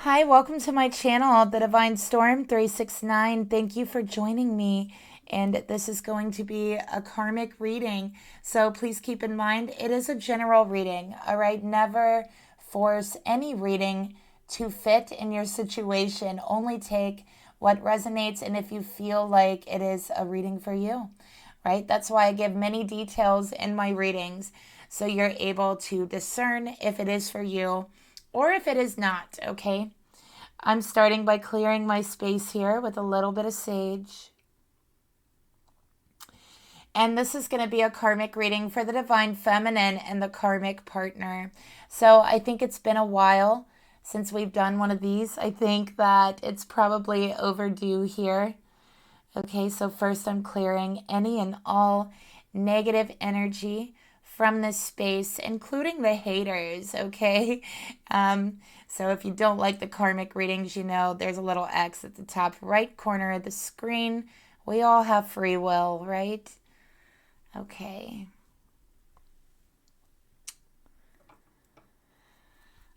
Hi, welcome to my channel, The Divine Storm 369. Thank you for joining me. And this is going to be a karmic reading. So please keep in mind, it is a general reading. All right. Never force any reading to fit in your situation. Only take what resonates. And if you feel like it is a reading for you, right? That's why I give many details in my readings. So you're able to discern if it is for you or if it is not, okay? I'm starting by clearing my space here with a little bit of sage. And this is going to be a karmic reading for the Divine Feminine and the karmic partner. So I think it's been a while since we've done one of these. I think that it's probably overdue here. Okay, so first I'm clearing any and all negative energy from this space, including the haters, okay? So if you don't like the karmic readings, you know there's a little X at the top right corner of the screen. We all have free will, right? Okay.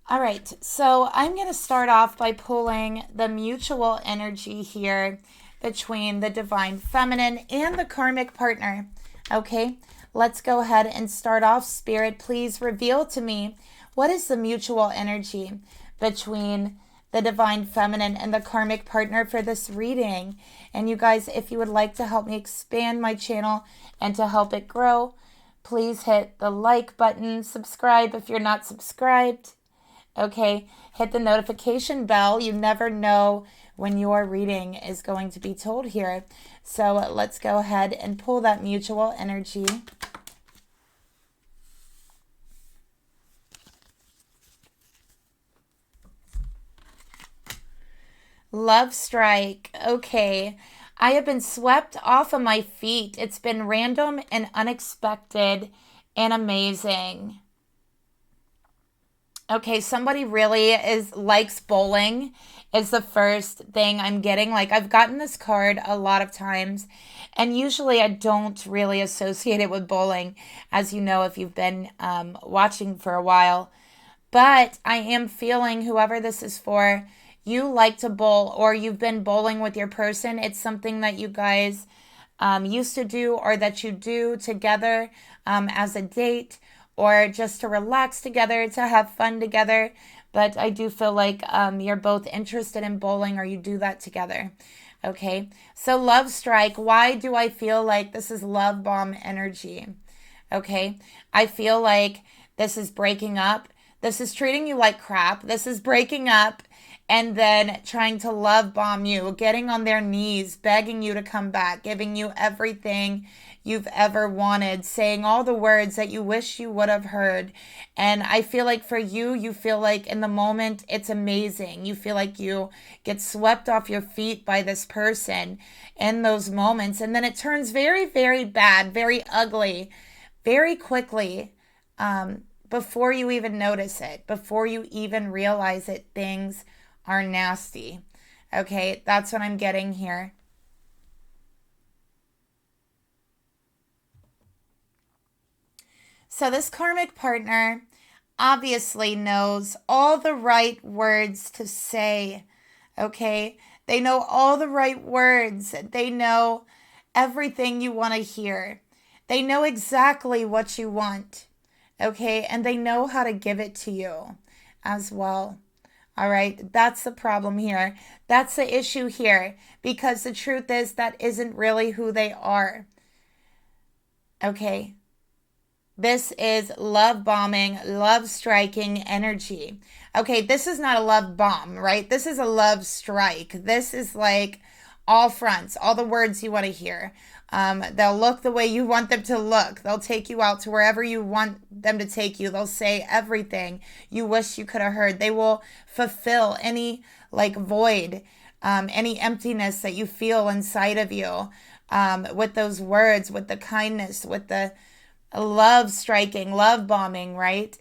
All right, so I'm going to start off by pulling the mutual energy here between the Divine Feminine and the karmic partner. Okay, let's go ahead and start off. Spirit, please reveal to me what is the mutual energy between the Divine Feminine and the karmic partner for this reading. And you guys, if you would like to help me expand my channel and to help it grow, please hit the like button, subscribe if you're not subscribed. Okay, hit the notification bell. You never know when your reading is going to be told here. So let's go ahead and pull that mutual energy. Love strike. Okay. I have been swept off of my feet. It's been random and unexpected and amazing. Okay, somebody really likes bowling is the first thing I'm getting. Like, I've gotten this card a lot of times, and usually I don't really associate it with bowling, as you know if you've been watching for a while. But I am feeling, whoever this is for, you like to bowl or you've been bowling with your person. It's something that you guys used to do or that you do together as a date, or just to relax together, to have fun together. But I do feel like you're both interested in bowling or you do that together. Okay, so love strike. Why do I feel like this is love bomb energy? Okay, I feel like this is breaking up. This is treating you like crap. This is breaking up and then trying to love bomb you, getting on their knees, begging you to come back, giving you everything you've ever wanted, saying all the words that you wish you would have heard. And I feel like for you, you feel like in the moment, it's amazing. You feel like you get swept off your feet by this person in those moments. And then it turns very, very bad, very ugly, very quickly. Before you even notice it, before you even realize it, things are nasty. Okay, that's what I'm getting here. So this karmic partner obviously knows all the right words to say. Okay, they know all the right words. They know everything you want to hear. They know exactly what you want. Okay, and they know how to give it to you as well. All right, that's the problem here. That's the issue here, because the truth is that isn't really who they are. Okay, this is love bombing, love striking energy. Okay, this is not a love bomb, right? This is a love strike. This is like all fronts, all the words you want to hear. They'll look the way you want them to look. They'll take you out to wherever you want them to take you. They'll say everything you wish you could have heard. They will fulfill any like void, any emptiness that you feel inside of you, with those words, with the kindness, with the love striking, love bombing, right?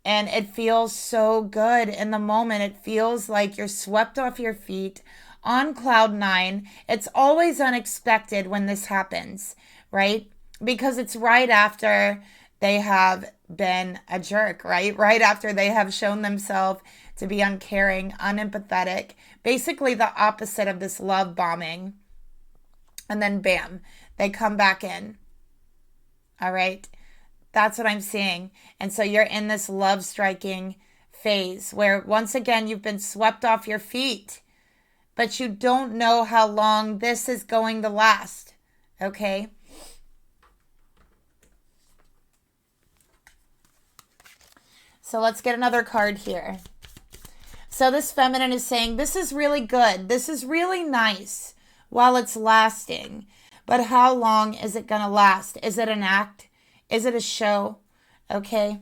And it feels so good in the moment. It feels like you're swept off your feet on cloud nine. It's always unexpected when this happens, right? Because it's right after they have been a jerk, right? Right after they have shown themselves to be uncaring, unempathetic, basically the opposite of this love bombing. And then bam, they come back in. All right. That's what I'm seeing. And so you're in this love striking phase where once again you've been swept off your feet, but you don't know how long this is going to last. Okay? So let's get another card here. So this feminine is saying, this is really good. This is really nice while it's lasting. But how long is it going to last? Is it an act? Is it a show? Okay?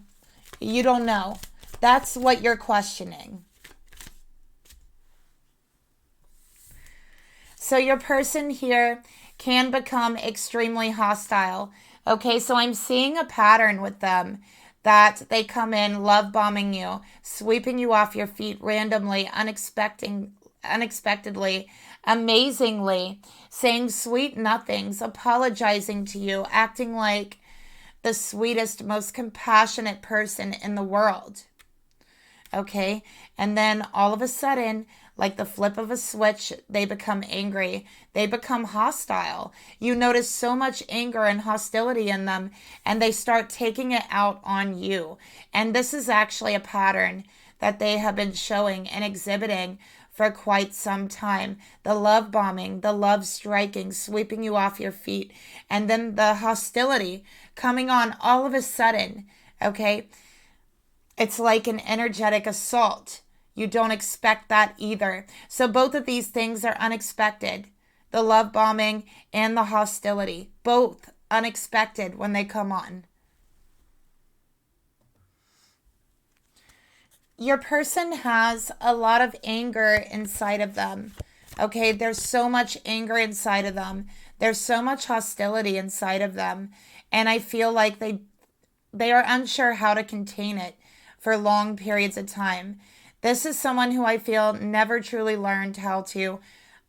You don't know. That's what you're questioning. So your person here can become extremely hostile. Okay, so I'm seeing a pattern with them that they come in love bombing you, sweeping you off your feet randomly, unexpectedly, amazingly, saying sweet nothings, apologizing to you, acting like the sweetest, most compassionate person in the world. Okay, and then all of a sudden, like the flip of a switch, they become angry. They become hostile. You notice so much anger and hostility in them, and they start taking it out on you. And this is actually a pattern that they have been showing and exhibiting for quite some time. The love bombing, the love striking, sweeping you off your feet, and then the hostility coming on all of a sudden, okay? It's like an energetic assault. You don't expect that either. So both of these things are unexpected. The love bombing and the hostility, both unexpected when they come on. Your person has a lot of anger inside of them. Okay, there's so much anger inside of them. There's so much hostility inside of them. And I feel like they are unsure how to contain it for long periods of time. This is someone who I feel never truly learned how to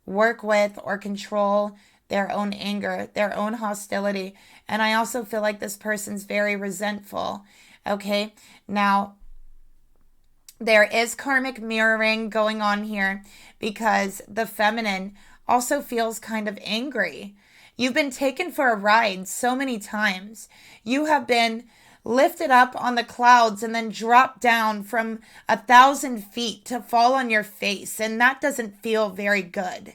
work with or control their own anger, their own hostility. And I also feel like this person's very resentful. Okay, now there is karmic mirroring going on here because the feminine also feels kind of angry. You've been taken for a ride so many times. You have been lifted up on the clouds and then dropped down from 1,000 feet to fall on your face. And that doesn't feel very good.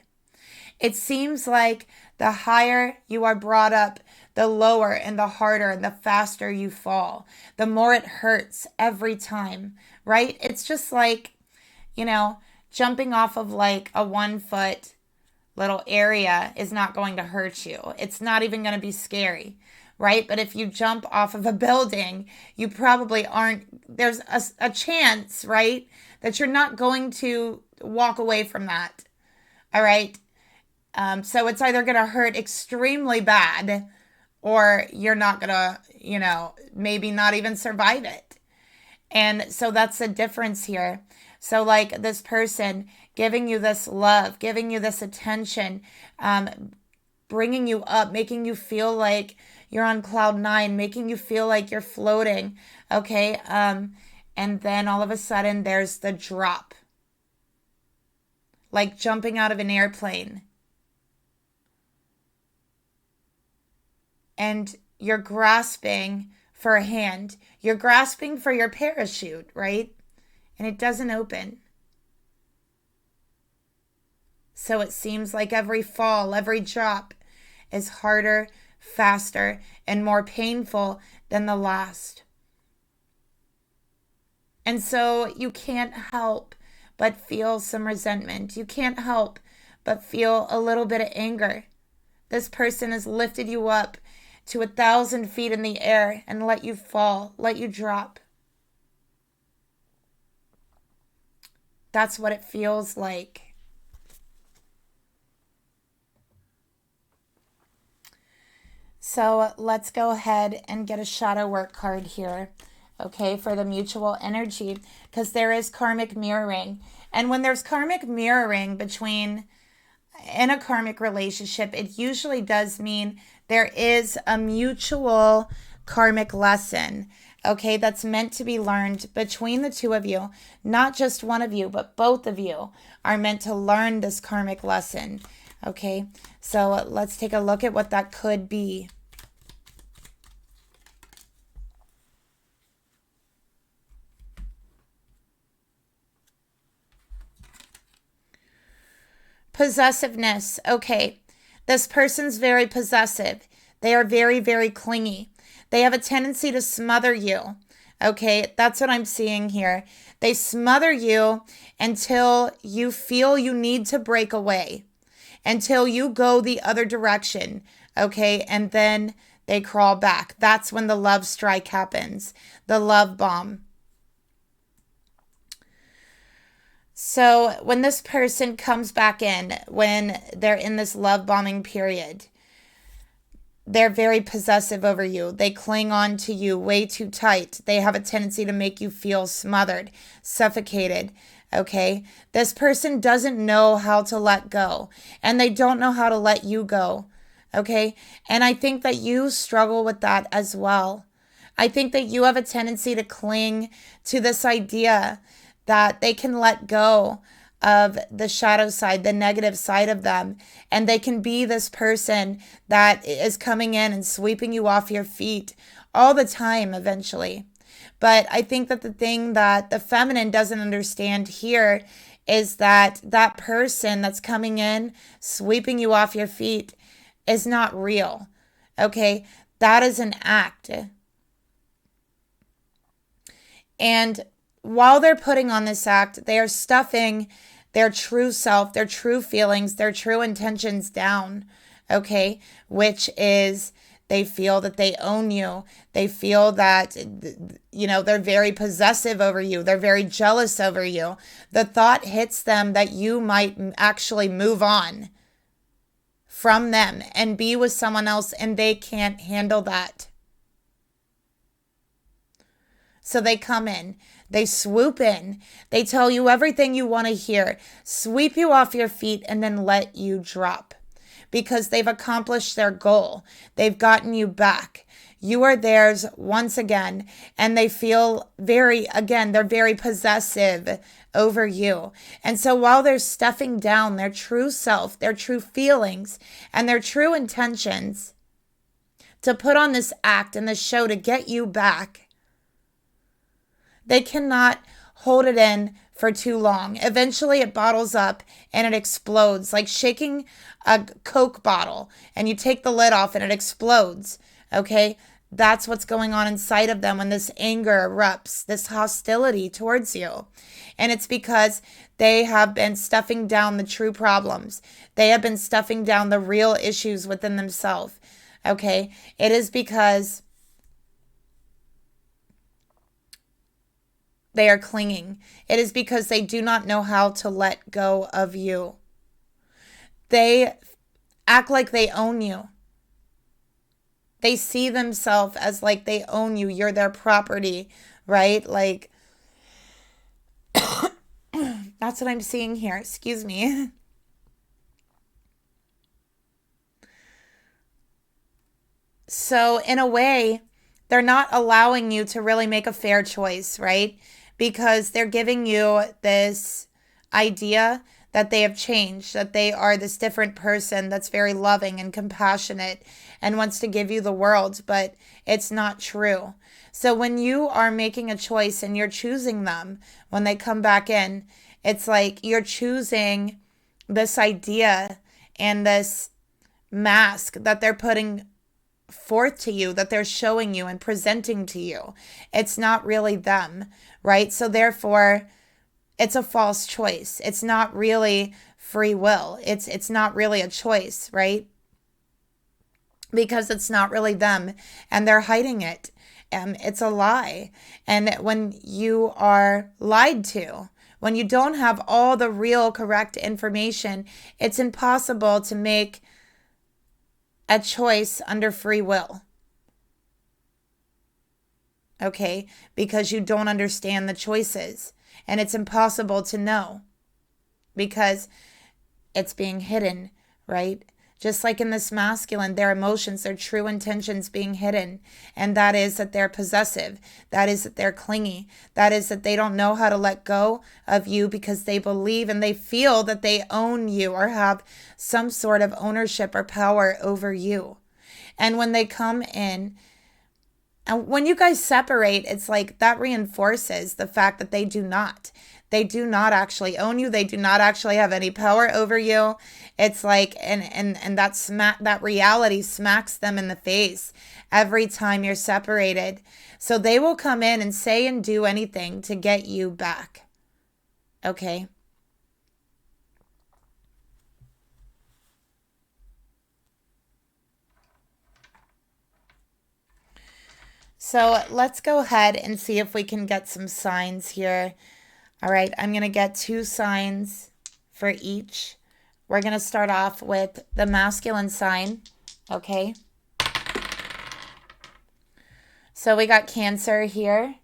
It seems like the higher you are brought up, the lower and the harder and the faster you fall. The more it hurts every time, right? It's just like, jumping off of like a 1-foot little area is not going to hurt you. It's not even going to be scary. Right? But if you jump off of a building, you probably there's a chance, right, that you're not going to walk away from that. All right? So it's either going to hurt extremely bad or you're not going to, maybe not even survive it. And so that's the difference here. So like this person giving you this love, giving you this attention, bringing you up, making you feel like you're on cloud 9, making you feel like you're floating, okay? And then all of a sudden there's the drop. Like jumping out of an airplane. And you're grasping for a hand. You're grasping for your parachute, right? And it doesn't open. So it seems like every fall, every drop is harder, faster, and more painful than the last. And so you can't help but feel some resentment. You can't help but feel a little bit of anger. This person has lifted you up to 1,000 feet in the air and let you fall, let you drop. That's what it feels like. So let's go ahead and get a shadow work card here, okay, for the mutual energy, because there is karmic mirroring. And when there's karmic mirroring in a karmic relationship, it usually does mean there is a mutual karmic lesson, okay, that's meant to be learned between the two of you. Not just one of you, but both of you are meant to learn this karmic lesson, okay? So let's take a look at what that could be. Possessiveness. Okay, this person's very possessive. They are very, very clingy. They have a tendency to smother you. Okay, that's what I'm seeing here. They smother you until you feel you need to break away, until you go the other direction. Okay, and then they crawl back. That's when the love strike happens, the love bomb. So when this person comes back in, when they're in this love bombing period, they're very possessive over you. They cling on to you way too tight. They have a tendency to make you feel smothered, suffocated. Okay? This person doesn't know how to let go, and they don't know how to let you go. Okay? And I think that you struggle with that as well. I think that you have a tendency to cling to this idea that they can let go of the shadow side, the negative side of them, and they can be this person that is coming in and sweeping you off your feet all the time eventually. But I think that the thing that the feminine doesn't understand here is that that person that's coming in, sweeping you off your feet, is not real. Okay? That is an act. And while they're putting on this act, they are stuffing their true self, their true feelings, their true intentions down, okay? Which is they feel that they own you. They feel that, they're very possessive over you. They're very jealous over you. The thought hits them that you might actually move on from them and be with someone else, and they can't handle that. So they come in, they swoop in, they tell you everything you want to hear, sweep you off your feet, and then let you drop. Because they've accomplished their goal. They've gotten you back. You are theirs once again, and they feel they're very possessive over you. And so while they're stuffing down their true self, their true feelings, and their true intentions to put on this act and this show to get you back, they cannot hold it in for too long. Eventually it bottles up and it explodes, like shaking a Coke bottle and you take the lid off and it explodes. Okay? That's what's going on inside of them when this anger erupts, this hostility towards you. And it's because they have been stuffing down the true problems. They have been stuffing down the real issues within themselves. Okay? It is because they are clinging. It is because they do not know how to let go of you. They act like they own you. They see themselves as like they own you. You're their property, right? Like, that's what I'm seeing here. Excuse me. So in a way, they're not allowing you to really make a fair choice, right? Because they're giving you this idea that they have changed, that they are this different person that's very loving and compassionate and wants to give you the world, but it's not true. So when you are making a choice and you're choosing them, when they come back in, it's like you're choosing this idea and this mask that they're putting forth to you, that they're showing you and presenting to you. It's not really them, right? So therefore, it's a false choice. It's not really free will. It's not really a choice, right? Because it's not really them and they're hiding it. It's a lie. And when you are lied to, when you don't have all the real correct information, it's impossible to make a choice under free will. Okay? Because you don't understand the choices. And it's impossible to know. Because it's being hidden, right? Just like in this masculine, their emotions, their true intentions being hidden. And that is that they're possessive. That is that they're clingy. That is that they don't know how to let go of you because they believe and they feel that they own you or have some sort of ownership or power over you. And when they come in, and when you guys separate, it's like that reinforces the fact that they do not. They do not actually own you. They do not actually have any power over you. It's like, and that reality smacks them in the face every time you're separated. So they will come in and say and do anything to get you back. Okay? So let's go ahead and see if we can get some signs here. All right, I'm going to get 2 signs for each. We're going to start off with the masculine sign, okay? So we got Cancer here.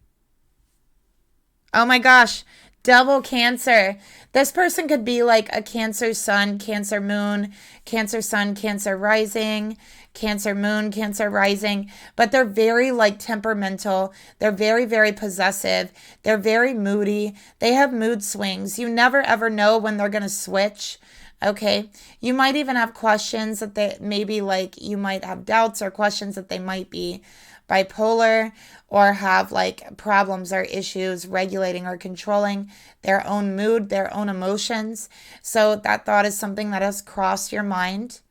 Oh my gosh, double Cancer. This person could be like a Cancer sun, Cancer moon, Cancer sun, Cancer rising, Cancer moon, Cancer rising, but they're very like temperamental. They're very, very possessive. They're very moody. They have mood swings. You never ever know when they're going to switch. Okay. You might even have questions that they maybe like you might have doubts or questions that they might be bipolar or have like problems or issues regulating or controlling their own mood, their own emotions. So that thought is something that has crossed your mind.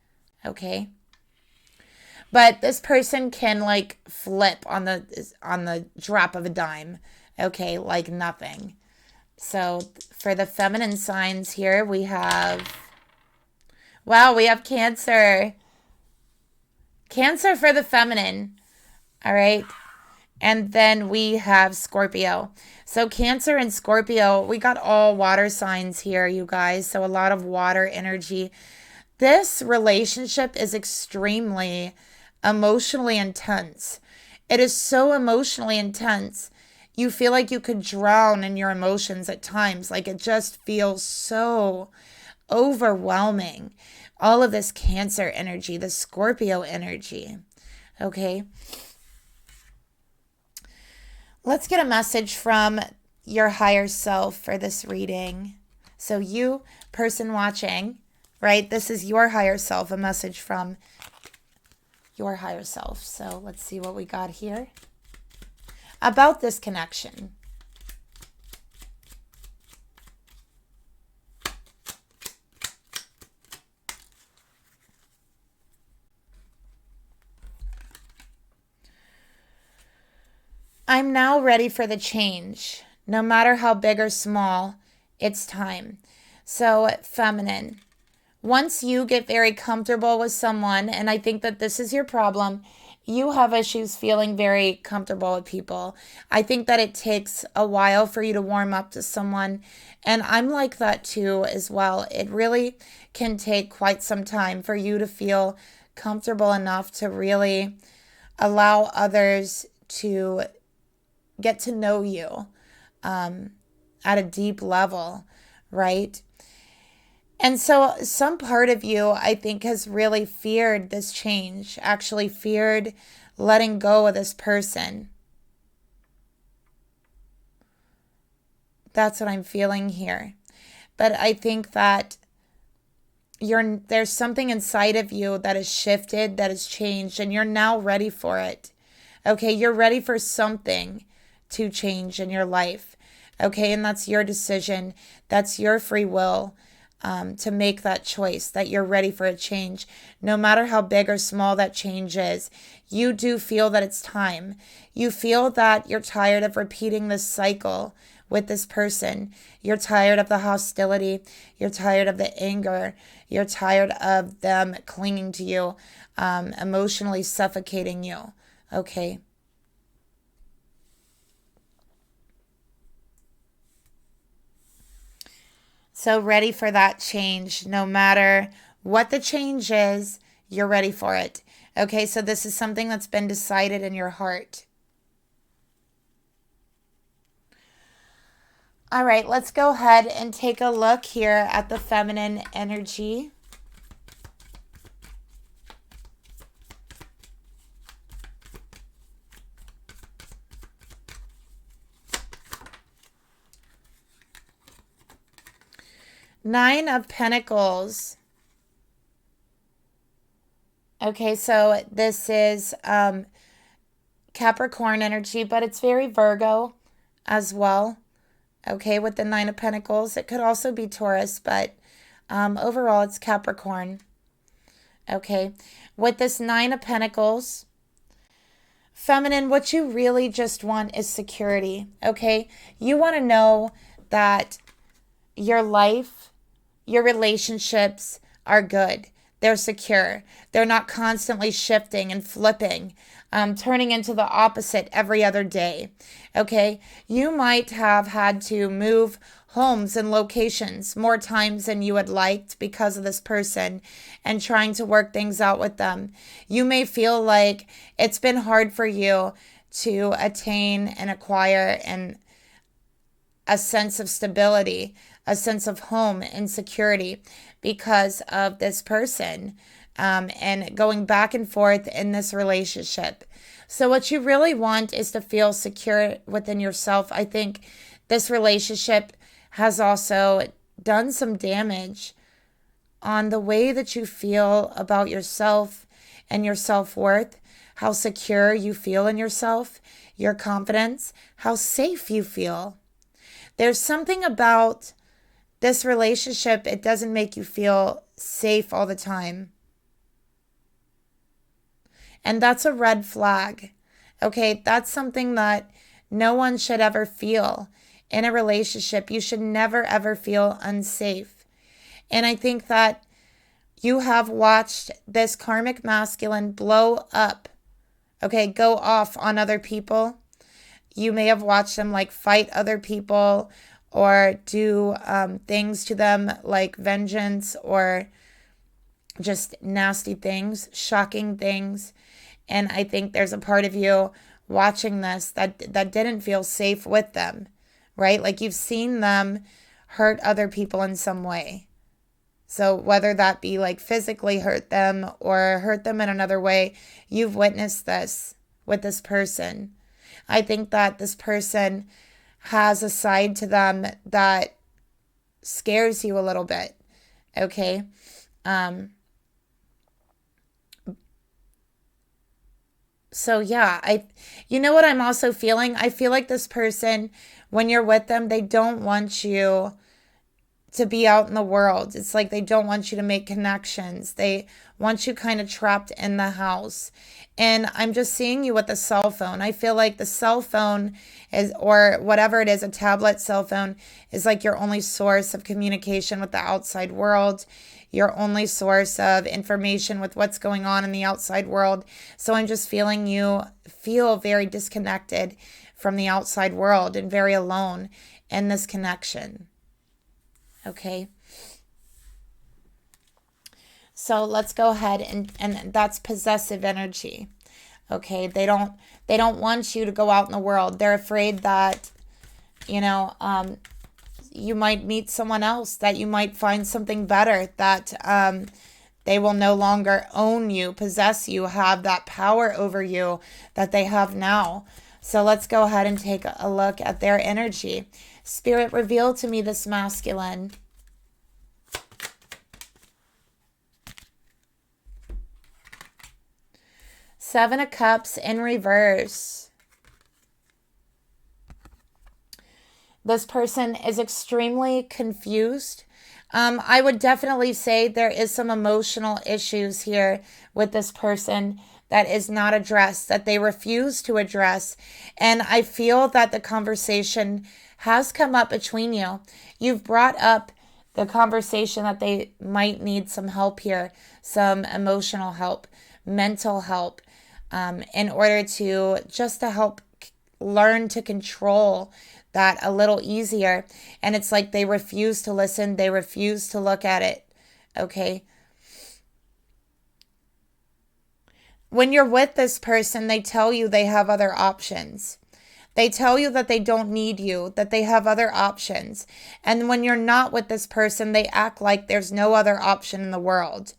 Okay. But this person can like flip on the drop of a dime. Okay, like nothing. So for the feminine signs here, we have, wow, we have Cancer. Cancer for the feminine. All right. And then we have Scorpio. So Cancer and Scorpio, we got all water signs here, you guys. So a lot of water energy. This relationship is extremely emotionally intense. It is so emotionally intense. You feel like you could drown in your emotions at times. Like it just feels so overwhelming. All of this Cancer energy, the Scorpio energy. Okay. Let's get a message from your higher self for this reading. So you, person watching, right? This is your higher self, a message from your higher self. So let's see what we got here about this connection. I'm now ready for the change. No matter how big or small, it's time. So feminine. Once you get very comfortable with someone, and I think that this is your problem, you have issues feeling very comfortable with people. I think that it takes a while for you to warm up to someone, and I'm like that too as well. It really can take quite some time for you to feel comfortable enough to really allow others to get to know you at a deep level, right? And so some part of you, I think, has really feared this change, actually feared letting go of this person. That's what I'm feeling here. But I think that there's something inside of you that has shifted, that has changed, and you're now ready for it. Okay, you're ready for something to change in your life. Okay, and that's your decision. That's your free will. To make that choice, that you're ready for a change. No matter how big or small that change is, you do feel that it's time. You feel that you're tired of repeating this cycle with this person. You're tired of the hostility. You're tired of the anger. You're tired of them clinging to you, emotionally suffocating you. Okay. So ready for that change. No matter what the change is, you're ready for it. Okay, so this is something that's been decided in your heart. All right, let's go ahead and take a look here at the feminine energy. Nine of Pentacles. Okay, so this is Capricorn energy, but it's very Virgo as well. Okay, with the Nine of Pentacles. It could also be Taurus, but overall it's Capricorn. Okay, with this Nine of Pentacles, feminine, what you really just want is security. Okay, you want to know that your life, your relationships are good. They're secure. They're not constantly shifting and flipping, turning into the opposite every other day. Okay, you might have had to move homes and locations more times than you had liked because of this person and trying to work things out with them. You may feel like it's been hard for you to attain and acquire a sense of stability, a sense of home and security because of this person, and going back and forth in this relationship. So what you really want is to feel secure within yourself. I think this relationship has also done some damage on the way that you feel about yourself and your self-worth, how secure you feel in yourself, your confidence, how safe you feel. There's something about this relationship, it doesn't make you feel safe all the time. And that's a red flag. Okay, that's something that no one should ever feel in a relationship. You should never ever feel unsafe. And I think that you have watched this karmic masculine blow up, okay, go off on other people. You may have watched them like fight other people or do things to them like vengeance or just nasty things, shocking things. And I think there's a part of you watching this that didn't feel safe with them, right? Like you've seen them hurt other people in some way. So whether that be like physically hurt them or hurt them in another way, you've witnessed this with this person. I think that this person has a side to them that scares you a little bit, okay? So yeah, you know what I'm also feeling? I feel like this person, when you're with them, they don't want you to be out in the world. It's like they don't want you to make connections. They want you kind of trapped in the house. And I'm just seeing you with a cell phone. I feel like the cell phone is, or whatever it is, a tablet, cell phone, is like your only source of communication with the outside world, your only source of information with what's going on in the outside world. So I'm just feeling you feel very disconnected from the outside world and very alone in this connection. Okay. So let's go ahead and that's possessive energy. Okay. They don't want you to go out in the world. They're afraid that, you might meet someone else, that you might find something better, that they will no longer own you, possess you, have that power over you that they have now. So let's go ahead and take a look at their energy. Spirit, reveal to me this masculine. Seven of Cups in reverse. This person is extremely confused. I would definitely say there is some emotional issues here with this person that is not addressed, that they refuse to address. And I feel that the conversation has come up between you. You've brought up the conversation that they might need some help here, some emotional help, mental help, in order to just to help learn to control that a little easier. And it's like they refuse to listen. They refuse to look at it. Okay. When you're with this person, they tell you they have other options. They tell you that they don't need you, that they have other options. And when you're not with this person, they act like there's no other option in the world.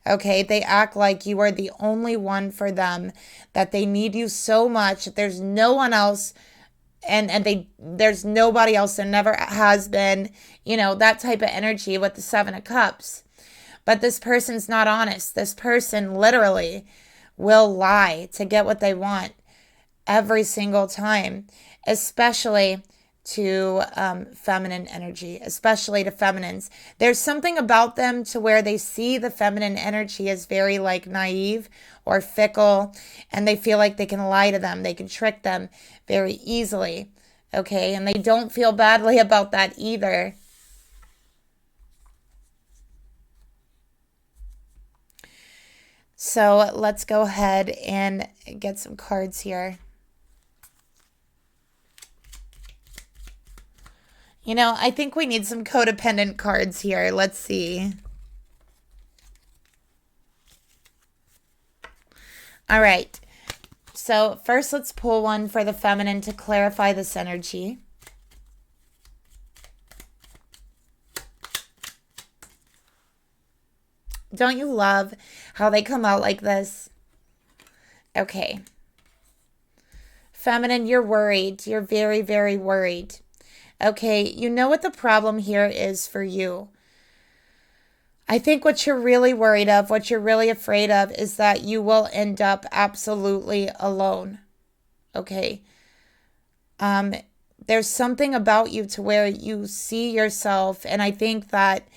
Okay, they act like you are the only one for them, that they need you so much, that there's no one else and there's nobody else, there never has been, that type of energy with the Seven of Cups. But this person's not honest. This person literally will lie to get what they want every single time, especially to feminine energy, especially to feminines. There's something about them to where they see the feminine energy as very like naive or fickle, and they feel like they can lie to them. They can trick them very easily. Okay. And they don't feel badly about that either. So let's go ahead and get some cards here. I think we need some codependent cards here. Let's see. All right. So first, let's pull one for the feminine to clarify this energy. Don't you love how they come out like this? Okay. Feminine, you're worried. You're very, very worried. Okay, you know what the problem here is for you. I think what you're really worried of, what you're really afraid of, is that you will end up absolutely alone. Okay. There's something about you to where you see yourself, and I think that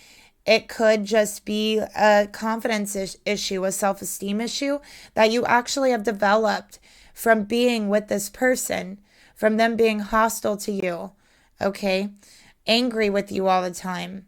it could just be a confidence issue, a self-esteem issue that you actually have developed from being with this person, from them being hostile to you, okay? Angry with you all the time.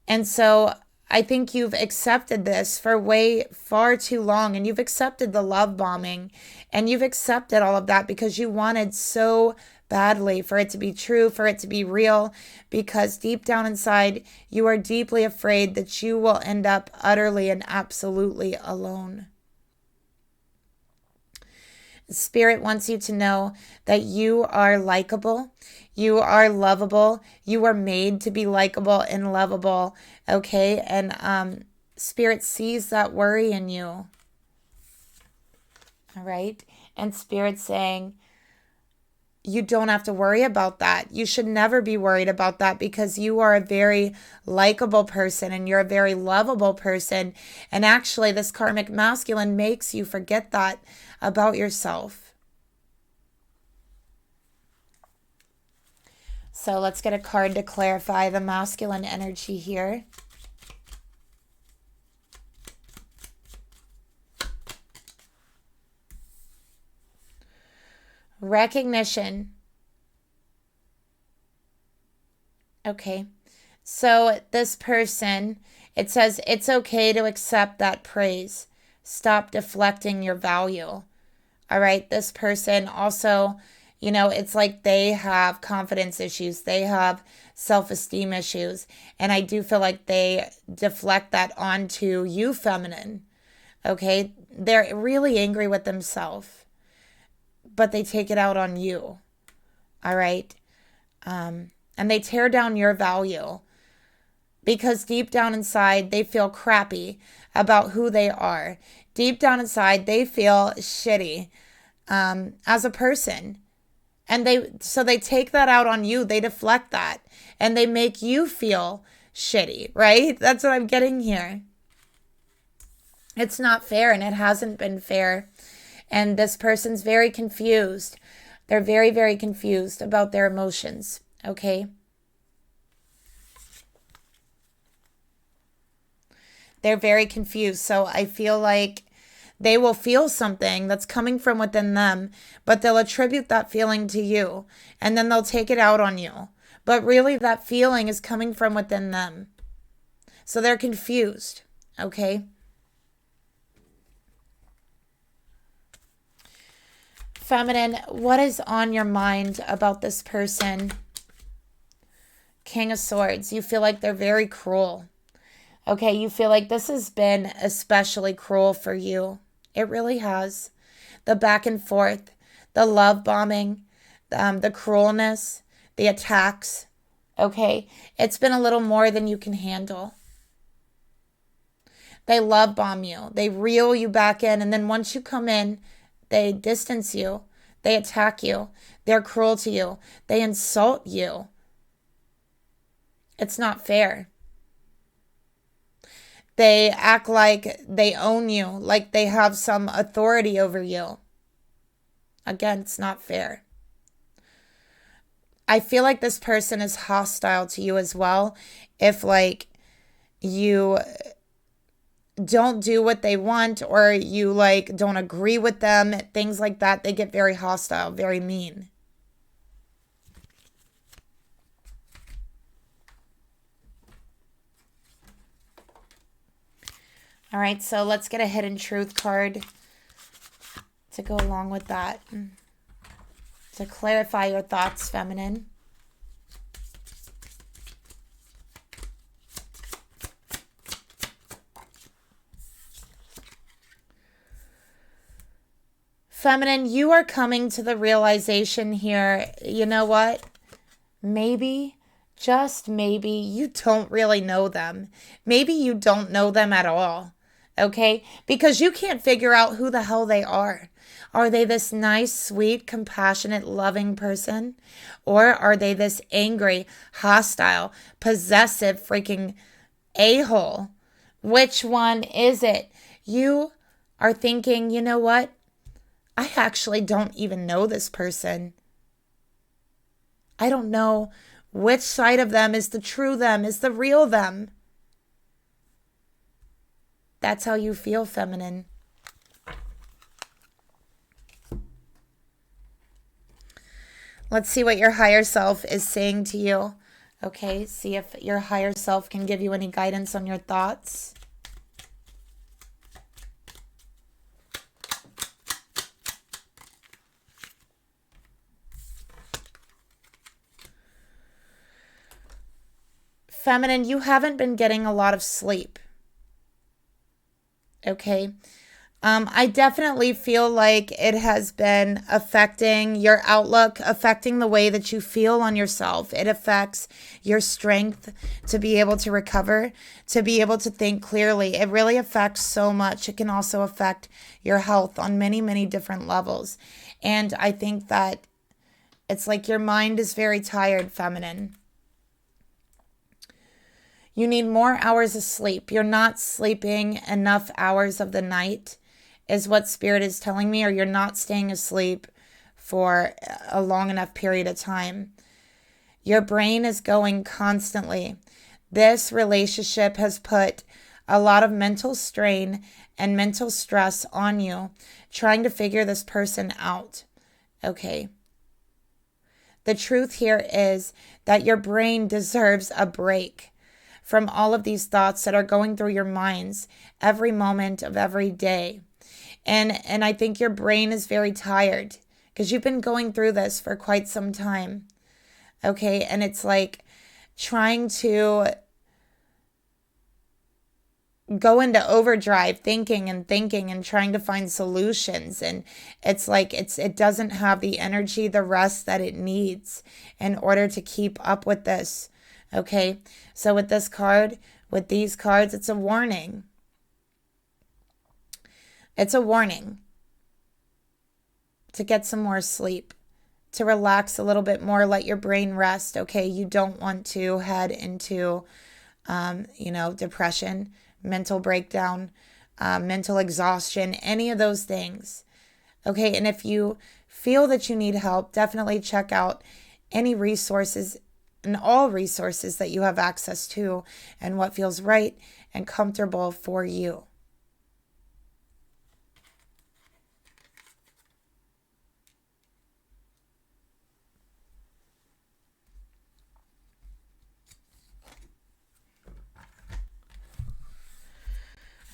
And so I think you've accepted this for way far too long, and you've accepted the love bombing, and you've accepted all of that because you wanted so badly for it to be true, for it to be real, because deep down inside, you are deeply afraid that you will end up utterly and absolutely alone. Spirit wants you to know that you are likable, you are lovable, you are made to be likable and lovable, okay? And Spirit sees that worry in you, all right? And Spirit's saying, you don't have to worry about that. You should never be worried about that because you are a very likable person and you're a very lovable person. And actually, this karmic masculine makes you forget that about yourself. So let's get a card to clarify the masculine energy here. Recognition. Okay. So this person, it says it's okay to accept that praise. Stop deflecting your value. All right. This person also, it's like they have confidence issues. They have self-esteem issues. And I do feel like they deflect that onto you, feminine. Okay. They're really angry with themselves, but they take it out on you. All right. And they tear down your value because deep down inside, they feel crappy about who they are. Deep down inside, they feel shitty as a person. And they take that out on you. They deflect that and they make you feel shitty, right? That's what I'm getting here. It's not fair, and it hasn't been fair. And this person's very confused. They're very, very confused about their emotions, okay? They're very confused. So I feel like they will feel something that's coming from within them, but they'll attribute that feeling to you, and then they'll take it out on you. But really, that feeling is coming from within them. So they're confused, okay? Feminine, what is on your mind about this person? King of Swords, you feel like they're very cruel. Okay, you feel like this has been especially cruel for you. It really has. The back and forth, the love bombing, the cruelness, the attacks. Okay, it's been a little more than you can handle. They love bomb you. They reel you back in, and then once you come in, they distance you. They attack you. They're cruel to you. They insult you. It's not fair. They act like they own you, like they have some authority over you. Again, it's not fair. I feel like this person is hostile to you as well. If like you don't do what they want, or you like don't agree with them, things like that, they get very hostile, very mean. All right, so let's get a hidden truth card to go along with that, to clarify your thoughts, feminine. Feminine, you are coming to the realization here, you know what? Maybe, just maybe, you don't really know them. Maybe you don't know them at all. Okay? Because you can't figure out who the hell they are. Are they this nice, sweet, compassionate, loving person? Or are they this angry, hostile, possessive, freaking a-hole? Which one is it? You are thinking, you know what? I actually don't even know this person. I don't know which side of them is the true them, is the real them. That's how you feel, feminine. Let's see what your higher self is saying to you. Okay, see if your higher self can give you any guidance on your thoughts. Feminine, you haven't been getting a lot of sleep. Okay. I definitely feel like it has been affecting your outlook, affecting the way that you feel on yourself. It affects your strength to be able to recover, to be able to think clearly. It really affects so much. It can also affect your health on many, many different levels. And I think that it's like your mind is very tired, feminine. You need more hours of sleep. You're not sleeping enough hours of the night, is what Spirit is telling me, or you're not staying asleep for a long enough period of time. Your brain is going constantly. This relationship has put a lot of mental strain and mental stress on you, trying to figure this person out. Okay. The truth here is that your brain deserves a break from all of these thoughts that are going through your minds every moment of every day. And I think your brain is very tired because you've been going through this for quite some time. Okay, and it's like trying to go into overdrive, thinking and trying to find solutions, and it's like it doesn't have the energy, the rest that it needs in order to keep up with this. Okay, so with this card, with these cards, it's a warning. It's a warning to get some more sleep, to relax a little bit more, let your brain rest. Okay, you don't want to head into, depression, mental breakdown, mental exhaustion, any of those things. Okay, and if you feel that you need help, definitely check out any resources and all resources that you have access to and what feels right and comfortable for you.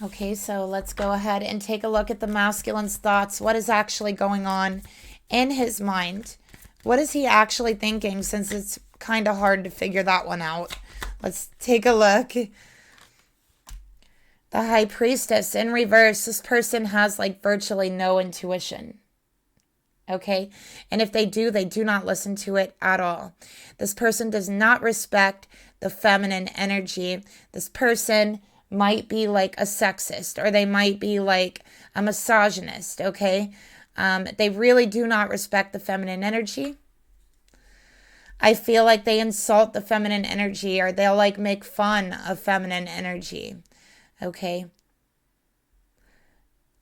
Okay, so let's go ahead and take a look at the masculine's thoughts. What is actually going on in his mind? What is he actually thinking, since it's kind of hard to figure that one out? Let's take a look. The High Priestess in reverse. This person has like virtually no intuition. Okay? And if they do not listen to it at all. This person does not respect the feminine energy. This person might be like a sexist, or they might be like a misogynist, okay? They really do not respect the feminine energy. I feel like they insult the feminine energy, or they'll like make fun of feminine energy. Okay.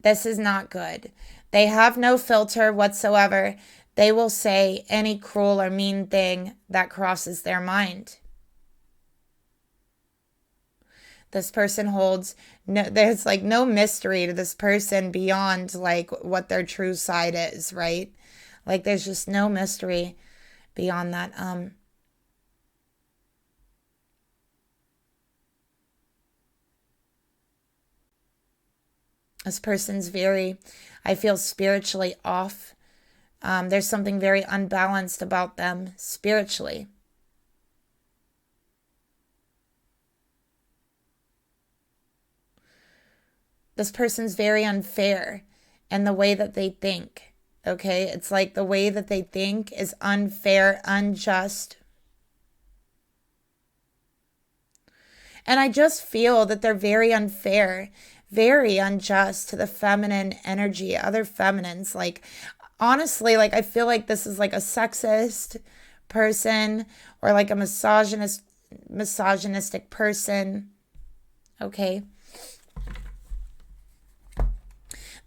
This is not good. They have no filter whatsoever. They will say any cruel or mean thing that crosses their mind. This person holds no, there's like no mystery to this person beyond like what their true side is, right? Like there's just no mystery beyond that. This person's very, I feel, spiritually off. There's something very unbalanced about them spiritually. This person's very unfair in the way that they think. Okay? It's like the way that they think is unfair, unjust. And I just feel that they're very unfair, very unjust to the feminine energy, other feminines. Like, honestly, like, I feel like this is like a sexist person or like a misogynistic person. Okay?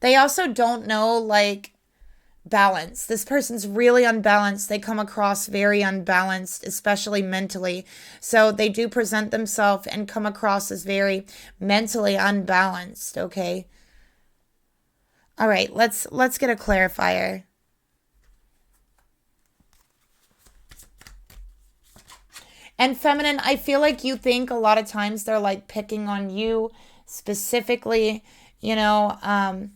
They also don't know, like, balance. This person's really unbalanced. They come across very unbalanced, especially mentally. So they do present themselves and come across as very mentally unbalanced, okay? All right, let's get a clarifier. And feminine, I feel like you think a lot of times they're like picking on you specifically, you know,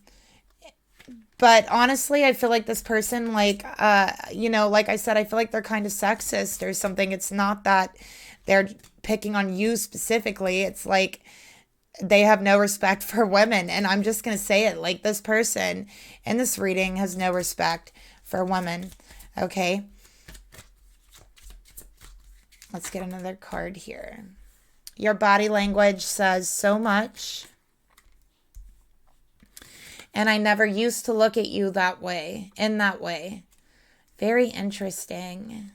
but honestly, I feel like this person, like, like I said, I feel like they're kind of sexist or something. It's not that they're picking on you specifically. It's like they have no respect for women. And I'm just going to say it, like, this person in this reading has no respect for women. Okay. Let's get another card here. Your body language says so much. And I never used to look at you that way, in that way. Very interesting.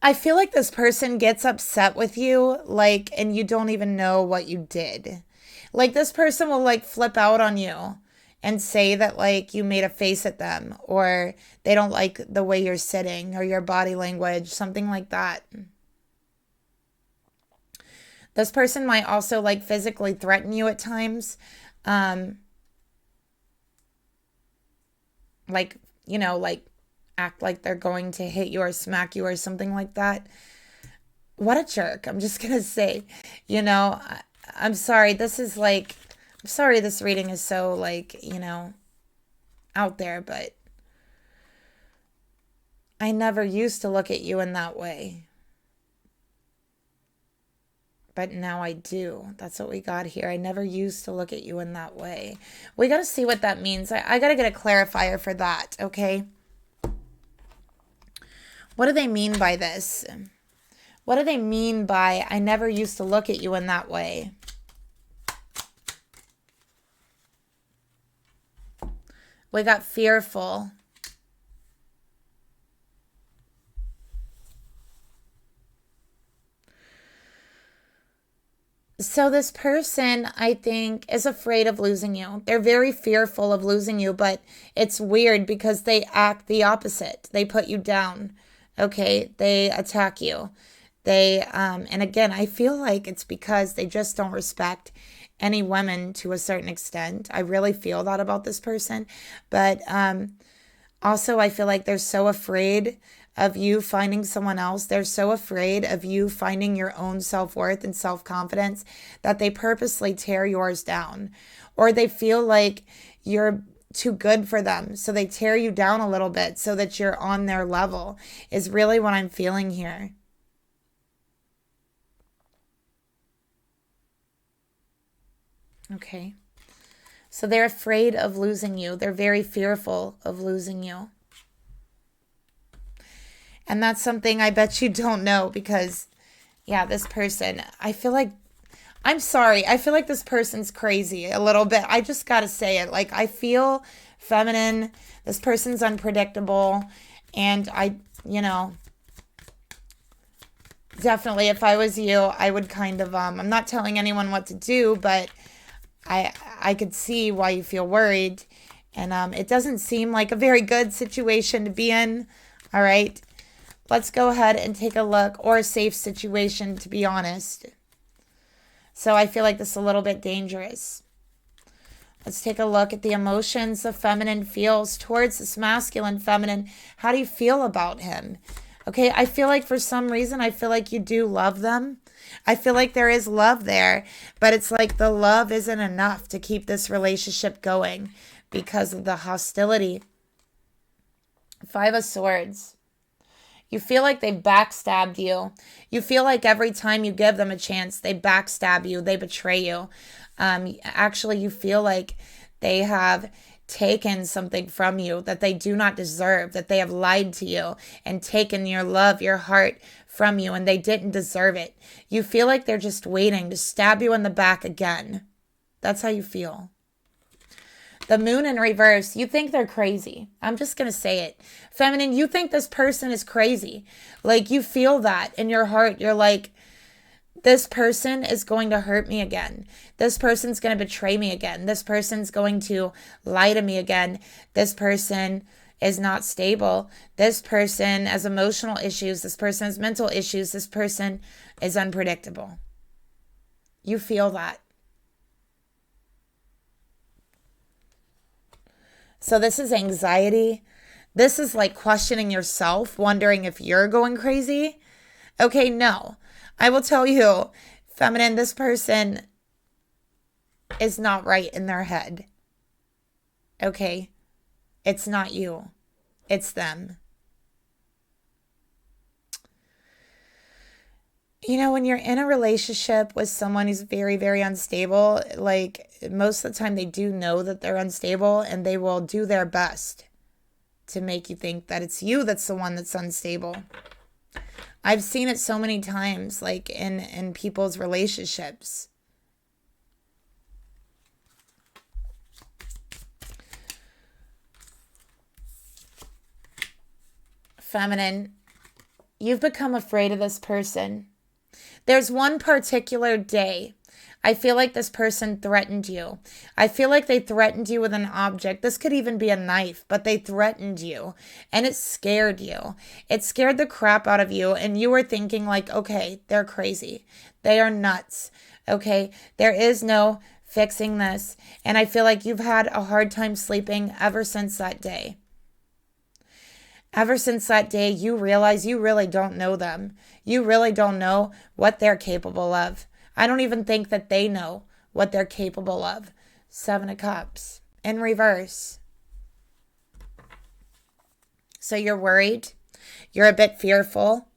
I feel like this person gets upset with you, like, and you don't even know what you did. Like, this person will, like, flip out on you and say that, like, you made a face at them, or they don't like the way you're sitting, or your body language, something like that. This person might also like physically threaten you at times. Like, like act like they're going to hit you or smack you or something like that. What a jerk. I'm just going to say, I'm sorry. This is like, I'm sorry this reading is so like, out there, but I never used to look at you in that way. But now I do. That's what we got here. I never used to look at you in that way. We got to see what that means. I got to get a clarifier for that, okay? What do they mean by this? What do they mean by I never used to look at you in that way? We got fearful. So this person, I think, is afraid of losing you. They're very fearful of losing you, but it's weird because they act the opposite. They put you down, okay? They attack you. And again, I feel like it's because they just don't respect any women to a certain extent. I really feel that about this person. But also, I feel like they're so afraid of you finding someone else. They're so afraid of you finding your own self-worth and self-confidence that they purposely tear yours down. Or they feel like you're too good for them, so they tear you down a little bit so that you're on their level, is really what I'm feeling here. Okay. So they're afraid of losing you. They're very fearful of losing you. And that's something I bet you don't know because, yeah, this person, I feel like I'm sorry. I feel like this person's crazy a little bit. I just got to say it. Like, I feel feminine. This person's unpredictable. And definitely if I was you, I would kind of, I'm not telling anyone what to do, but I could see why you feel worried. And it doesn't seem like a very good situation to be in. All right. Let's go ahead and take a look, or a safe situation, to be honest. So I feel like this is a little bit dangerous. Let's take a look at the emotions the feminine feels towards this masculine feminine. How do you feel about him? Okay, I feel like for some reason, I feel like you do love them. I feel like there is love there, but it's like the love isn't enough to keep this relationship going because of the hostility. Five of Swords. You feel like they've backstabbed you. You feel like every time you give them a chance, they backstab you, they betray you. Actually, you feel like they have taken something from you that they do not deserve, that they have lied to you and taken your love, your heart from you, and they didn't deserve it. You feel like they're just waiting to stab you in the back again. That's how you feel. The Moon in reverse, you think they're crazy. I'm just going to say it. Feminine, you think this person is crazy. Like, you feel that in your heart. You're like, this person is going to hurt me again. This person's going to betray me again. This person's going to lie to me again. This person is not stable. This person has emotional issues. This person has mental issues. This person is unpredictable. You feel that. So this is anxiety. This is like questioning yourself, wondering if you're going crazy. Okay, no. I will tell you, feminine, this person is not right in their head. Okay? It's not you. It's them. When you're in a relationship with someone who's very, very unstable, like most of the time they do know that they're unstable, and they will do their best to make you think that it's you that's the one that's unstable. I've seen it so many times, like in people's relationships. Feminine, you've become afraid of this person. There's one particular day I feel like this person threatened you. I feel like they threatened you with an object. This could even be a knife, but they threatened you and it scared you. It scared the crap out of you, and you were thinking like, okay, they're crazy. They are nuts. Okay, there is no fixing this. And I feel like you've had a hard time sleeping ever since that day. Ever since that day, you realize you really don't know them. You really don't know what they're capable of. I don't even think that they know what they're capable of. Seven of Cups in reverse. So you're worried. You're a bit fearful.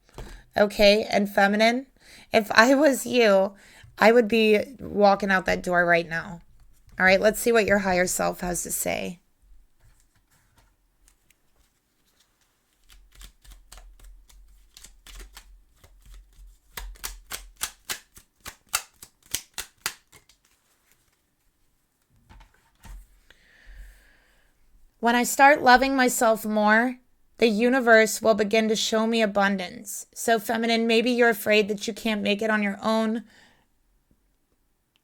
Okay, and feminine, if I was you, I would be walking out that door right now. All right, let's see what your higher self has to say. When I start loving myself more, the universe will begin to show me abundance. So feminine, maybe you're afraid that you can't make it on your own.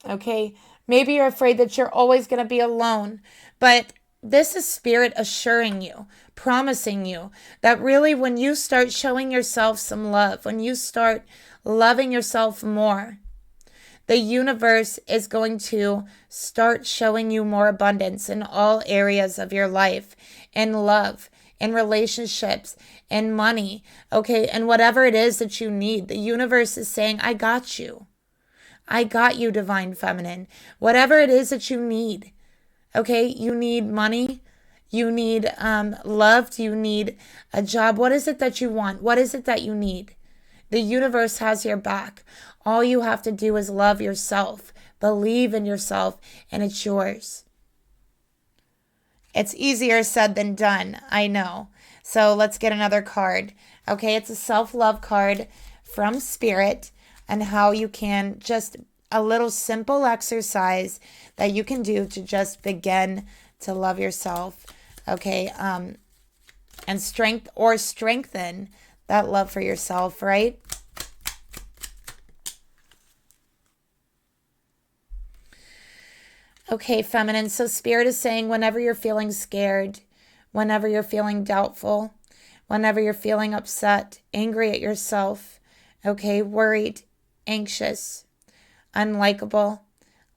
Okay, maybe you're afraid that you're always going to be alone. But this is spirit assuring you, promising you that really when you start showing yourself some love, when you start loving yourself more, the universe is going to start showing you more abundance in all areas of your life, in love, in relationships, in money, okay? And whatever it is that you need, the universe is saying, I got you. I got you, divine feminine. Whatever it is that you need, okay? You need money. You need love. You need a job. What is it that you want? What is it that you need? The universe has your back. All you have to do is love yourself, believe in yourself, and it's yours. It's easier said than done, I know. So let's get another card. Okay, it's a self-love card from Spirit and how you can just a little simple exercise that you can do to just begin to love yourself, okay? And strengthen that love for yourself, right? Okay, feminine. So Spirit is saying whenever you're feeling scared, whenever you're feeling doubtful, whenever you're feeling upset, angry at yourself, okay, worried, anxious, unlikable,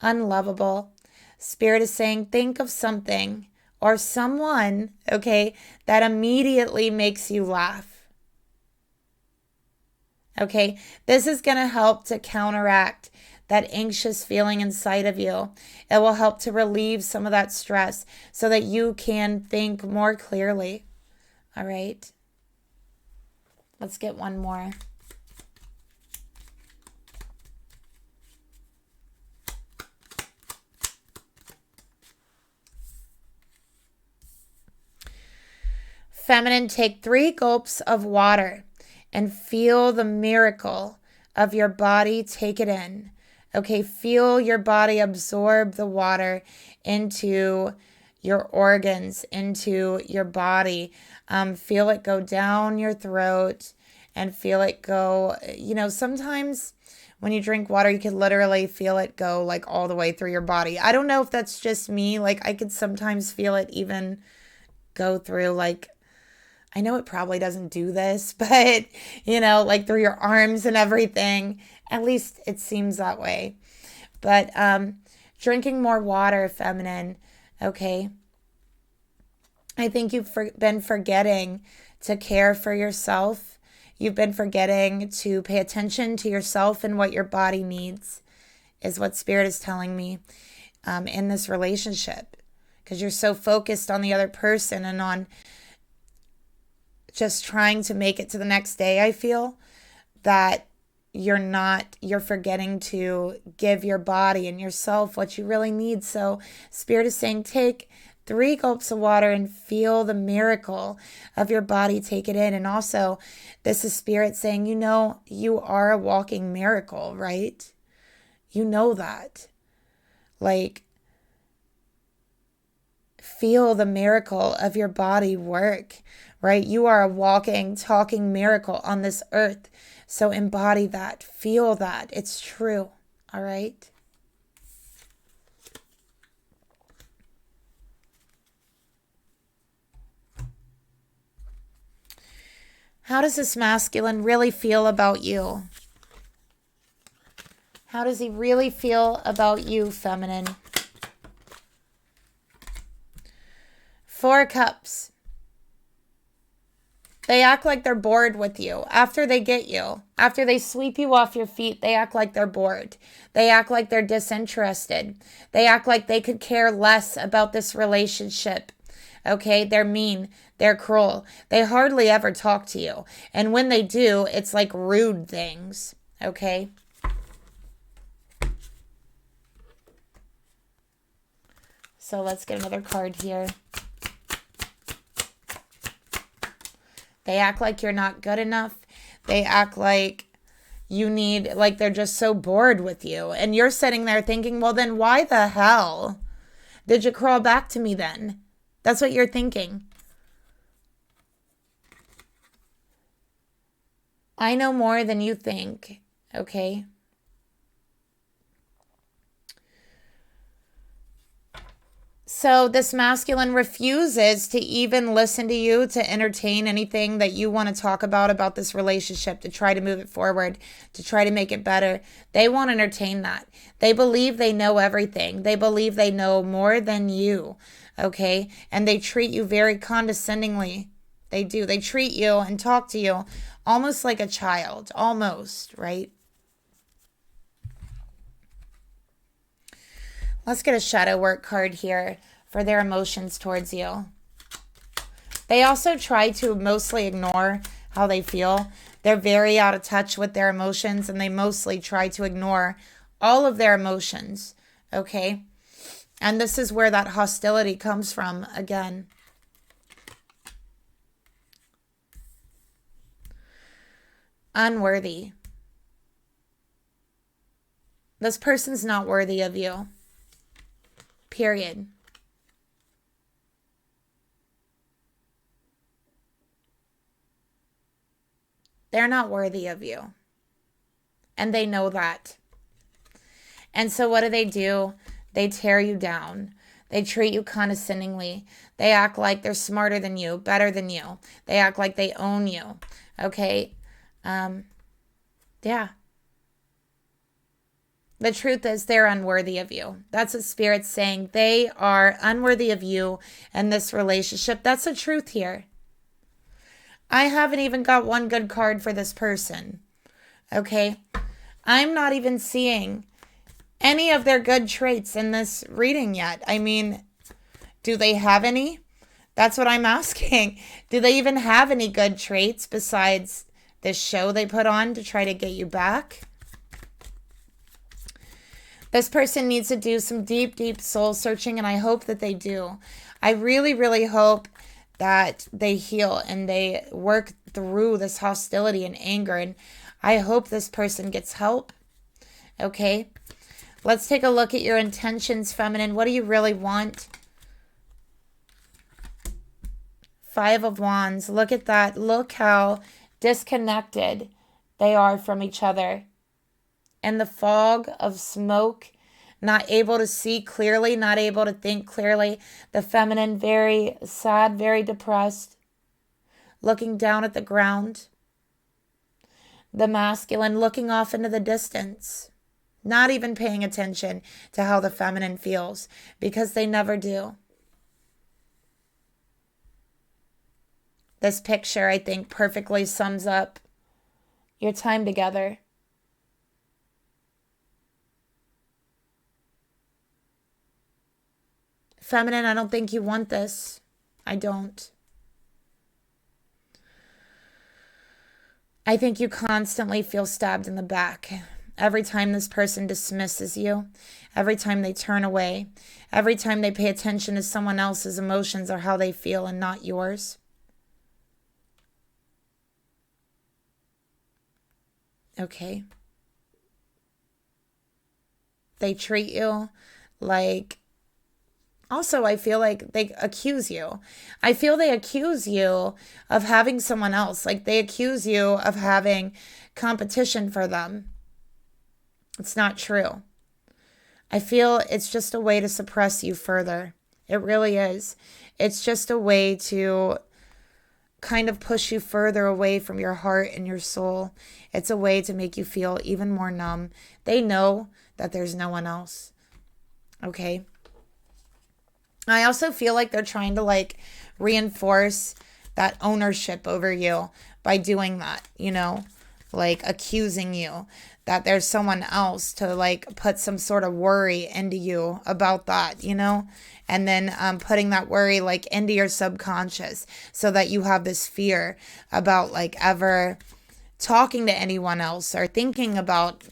unlovable, Spirit is saying think of something or someone, okay, that immediately makes you laugh. Okay, this is going to help to counteract that anxious feeling inside of you. It will help to relieve some of that stress so that you can think more clearly. All right. Let's get one more. Feminine, take 3 gulps of water and feel the miracle of your body. Take it in. Okay, feel your body absorb the water into your organs, into your body. Feel it go down your throat and feel it go, sometimes when you drink water, you can literally feel it go like all the way through your body. I don't know if that's just me. Like I could sometimes feel it even go through like, I know it probably doesn't do this, but like through your arms and everything. At least it seems that way. But drinking more water, feminine, okay? I think you've been forgetting to care for yourself. You've been forgetting to pay attention to yourself and what your body needs, is what Spirit is telling me in this relationship. Because you're so focused on the other person and on just trying to make it to the next day, I feel, that you're forgetting to give your body and yourself what you really need. So Spirit is saying, take 3 gulps of water and feel the miracle of your body. Take it in. And also, this is Spirit saying, you are a walking miracle, right? You know that. Like, feel the miracle of your body work, right? You are a walking, talking miracle on this earth. So embody that, feel that. It's true, all right? How does this masculine really feel about you? How does he really feel about you, feminine? 4 cups. They act like they're bored with you. After they get you, after they sweep you off your feet, they act like they're bored. They act like they're disinterested. They act like they could care less about this relationship. Okay, they're mean. They're cruel. They hardly ever talk to you. And when they do, it's like rude things. Okay? So let's get another card here. They act like you're not good enough. They act like they're just so bored with you. And you're sitting there thinking, well, then why the hell did you crawl back to me then? That's what you're thinking. I know more than you think, okay? So this masculine refuses to even listen to you, to entertain anything that you want to talk about this relationship, to try to move it forward, to try to make it better. They won't entertain that. They believe they know everything. They believe they know more than you, okay? And they treat you very condescendingly. They do. They treat you and talk to you almost like a child, almost, right? Let's get a shadow work card here for their emotions towards you. They also try to mostly ignore how they feel. They're very out of touch with their emotions, and they mostly try to ignore all of their emotions, okay? And this is where that hostility comes from again. Unworthy. This person's not worthy of you. Period. They're not worthy of you. And they know that. And so what do? They tear you down. They treat you condescendingly. They act like they're smarter than you, better than you. They act like they own you. Okay? Yeah. The truth is they're unworthy of you. That's what Spirit's saying. They are unworthy of you and this relationship. That's the truth here. I haven't even got one good card for this person. Okay? I'm not even seeing any of their good traits in this reading yet. I mean, do they have any? That's what I'm asking. Do they even have any good traits besides this show they put on to try to get you back? This person needs to do some deep, deep soul searching, and I hope that they do. I really, really hope that they heal and they work through this hostility and anger, and I hope this person gets help. Okay? Let's take a look at your intentions, feminine. What do you really want? 5 of Wands. Look at that. Look how disconnected they are from each other. In the fog of smoke, not able to see clearly, not able to think clearly. The feminine, very sad, very depressed, looking down at the ground. The masculine, looking off into the distance, not even paying attention to how the feminine feels, because they never do. This picture, I think, perfectly sums up your time together. Feminine, I don't think you want this. I don't. I think you constantly feel stabbed in the back. Every time this person dismisses you, every time they turn away, every time they pay attention to someone else's emotions or how they feel and not yours. Okay. They treat you like... Also, I feel like they accuse you. I feel they accuse you of having someone else. Like they accuse you of having competition for them. It's not true. I feel it's just a way to suppress you further. It really is. It's just a way to kind of push you further away from your heart and your soul. It's a way to make you feel even more numb. They know that there's no one else. Okay? I also feel like they're trying to reinforce that ownership over you by doing that, accusing you that there's someone else to put some sort of worry into you about that, and then putting that worry into your subconscious so that you have this fear about ever talking to anyone else or thinking about,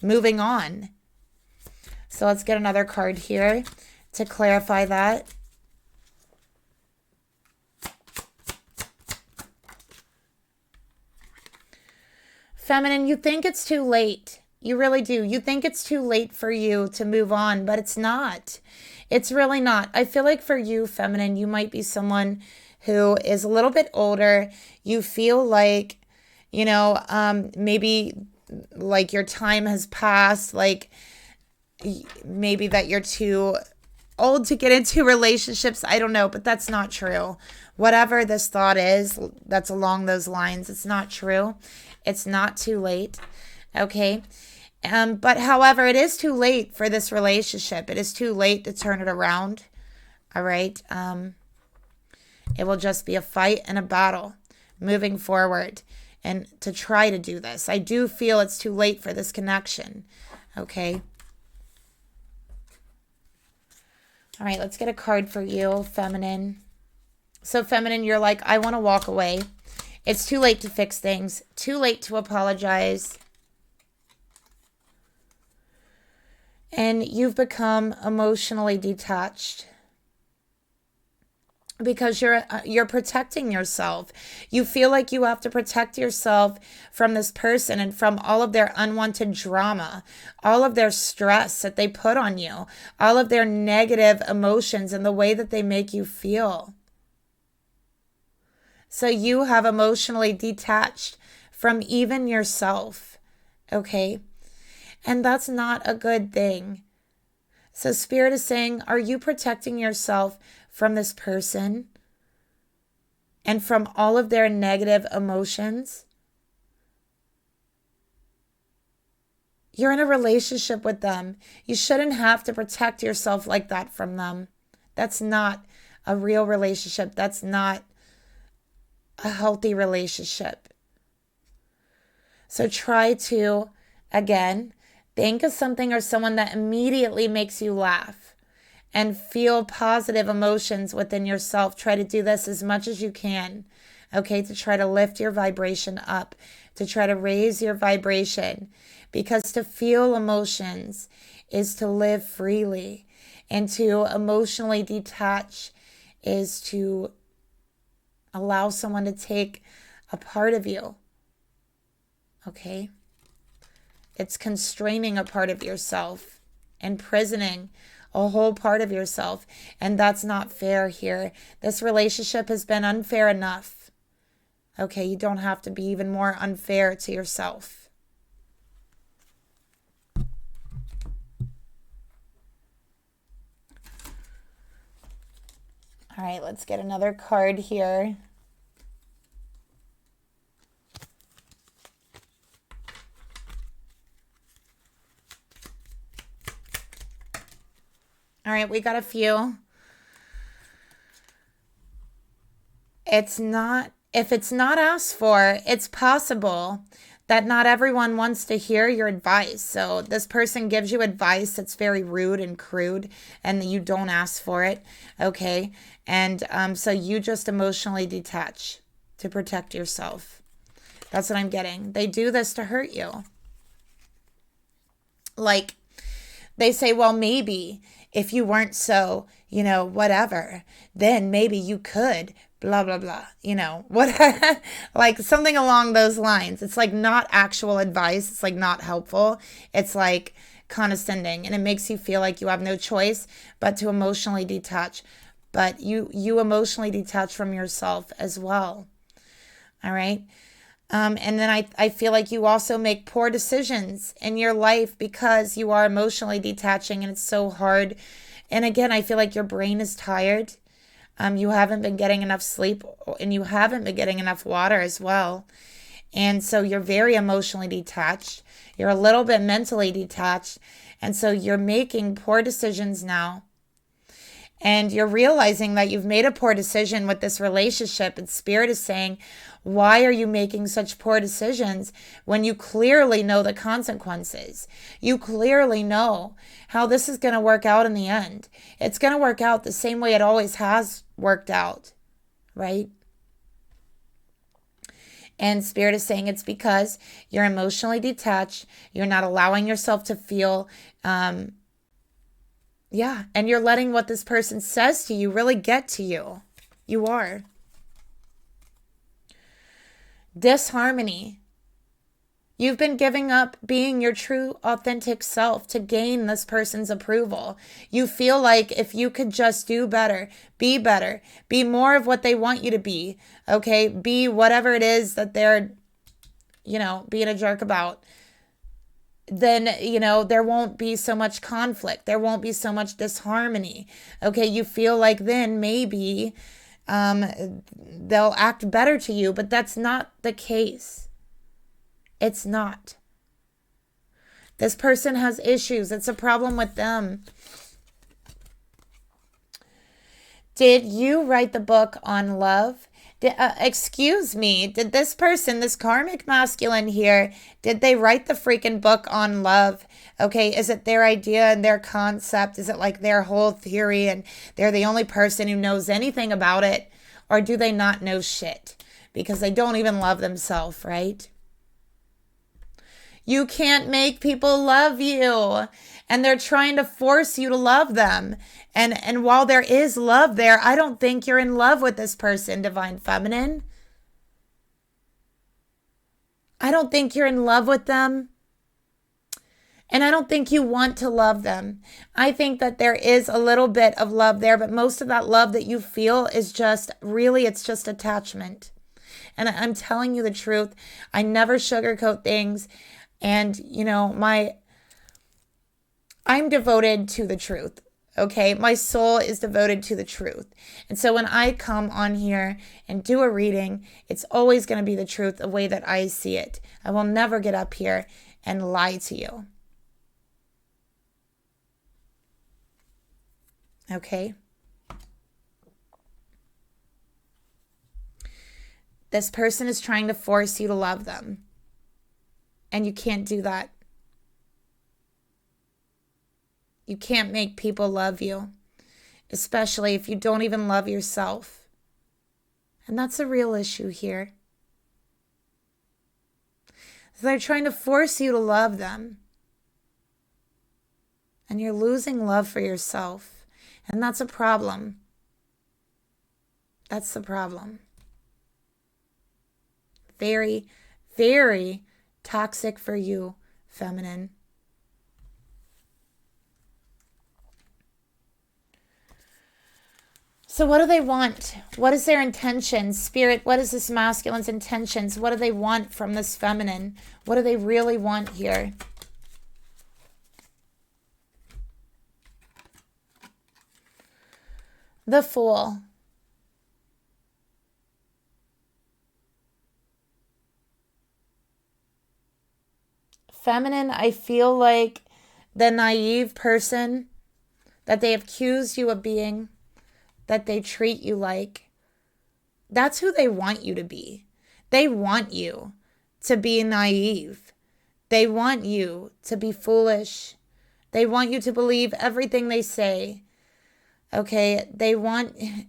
moving on. So let's get another card here to clarify that. Feminine, you think it's too late. You really do. You think it's too late for you to move on, but it's not. It's really not. I feel like for you, feminine, you might be someone who is a little bit older. You feel like, maybe your time has passed, maybe that you're too old to get into relationships. I don't know, but that's not true. Whatever this thought is that's along those lines, it's not true. It's not too late. Okay. But however, it is too late for this relationship. It is too late to turn it around. All right. It will just be a fight and a battle moving forward and to try to do this. I do feel it's too late for this connection. Okay. All right, let's get a card for you, feminine. So feminine, you're like, I want to walk away. It's too late to fix things. Too late to apologize. And you've become emotionally detached. because you're protecting yourself. You feel like you have to protect yourself from this person and from all of their unwanted drama, all of their stress that they put on you, all of their negative emotions and the way that they make you feel. So you have emotionally detached from even yourself, okay? And that's not a good thing. So Spirit is saying, are you protecting yourself from this person and from all of their negative emotions? You're in a relationship with them. You shouldn't have to protect yourself like that from them. That's not a real relationship. That's not a healthy relationship. So try to, again, think of something or someone that immediately makes you laugh and feel positive emotions within yourself. Try to do this as much as you can, okay, to try to lift your vibration up, to try to raise your vibration, because to feel emotions is to live freely, and to emotionally detach is to allow someone to take a part of you, okay? It's constraining a part of yourself, imprisoning a whole part of yourself, and that's not fair here. This relationship has been unfair enough, okay? You don't have to be even more unfair to yourself. All right, let's get another card here. All right, we got a few. If it's not asked for, it's possible that not everyone wants to hear your advice. So this person gives you advice that's very rude and crude, and you don't ask for it, okay? And so you just emotionally detach to protect yourself. That's what I'm getting. They do this to hurt you. Like, they say, well, maybe if you weren't so, whatever, then maybe you could, blah, blah, blah, what, like something along those lines. It's like not actual advice. It's like not helpful. It's like condescending, and it makes you feel like you have no choice but to emotionally detach. But you emotionally detach from yourself as well. All right. And then I feel like you also make poor decisions in your life because you are emotionally detaching, and it's so hard. And again, I feel like your brain is tired. You haven't been getting enough sleep, and you haven't been getting enough water as well. And so you're very emotionally detached. You're a little bit mentally detached. And so you're making poor decisions now. And you're realizing that you've made a poor decision with this relationship. And Spirit is saying, why are you making such poor decisions when you clearly know the consequences? You clearly know how this is going to work out in the end. It's going to work out the same way it always has worked out, right? And Spirit is saying it's because you're emotionally detached. You're not allowing yourself to feel, and you're letting what this person says to you really get to you. You are. Disharmony. You've been giving up being your true, authentic self to gain this person's approval. You feel like if you could just do better, be more of what they want you to be, okay? Be whatever it is that they're, being a jerk about. Then, there won't be so much conflict. There won't be so much disharmony. Okay, you feel like then maybe they'll act better to you, but that's not the case. It's not. This person has issues. It's a problem with them. Did you write the book on love? Excuse me, did this person, this karmic masculine here, did they write the freaking book on love? Okay, is it their idea and their concept? Is it like their whole theory and they're the only person who knows anything about it? Or do they not know shit? Because they don't even love themselves, right? You can't make people love you. And they're trying to force you to love them. And while there is love there, I don't think you're in love with this person, Divine Feminine. I don't think you're in love with them. And I don't think you want to love them. I think that there is a little bit of love there, but most of that love that you feel is just, really, it's just attachment. And I'm telling you the truth. I never sugarcoat things. And, you know, I'm devoted to the truth. Okay, my soul is devoted to the truth. And so when I come on here and do a reading, it's always going to be the truth, the way that I see it. I will never get up here and lie to you. Okay? This person is trying to force you to love them. And you can't do that. You can't make people love you, especially if you don't even love yourself. And that's a real issue here. So they're trying to force you to love them. And you're losing love for yourself. And that's a problem. That's the problem. Very, very toxic for you, feminine. So what do they want? What is their intention? Spirit, what is this masculine's intentions? What do they want from this feminine? What do they really want here? The Fool. Feminine, I feel like the naive person that they accuse you of being, that they treat you like, that's who they want you to be. They want you to be naive. They want you to be foolish. They want you to believe everything they say. Okay,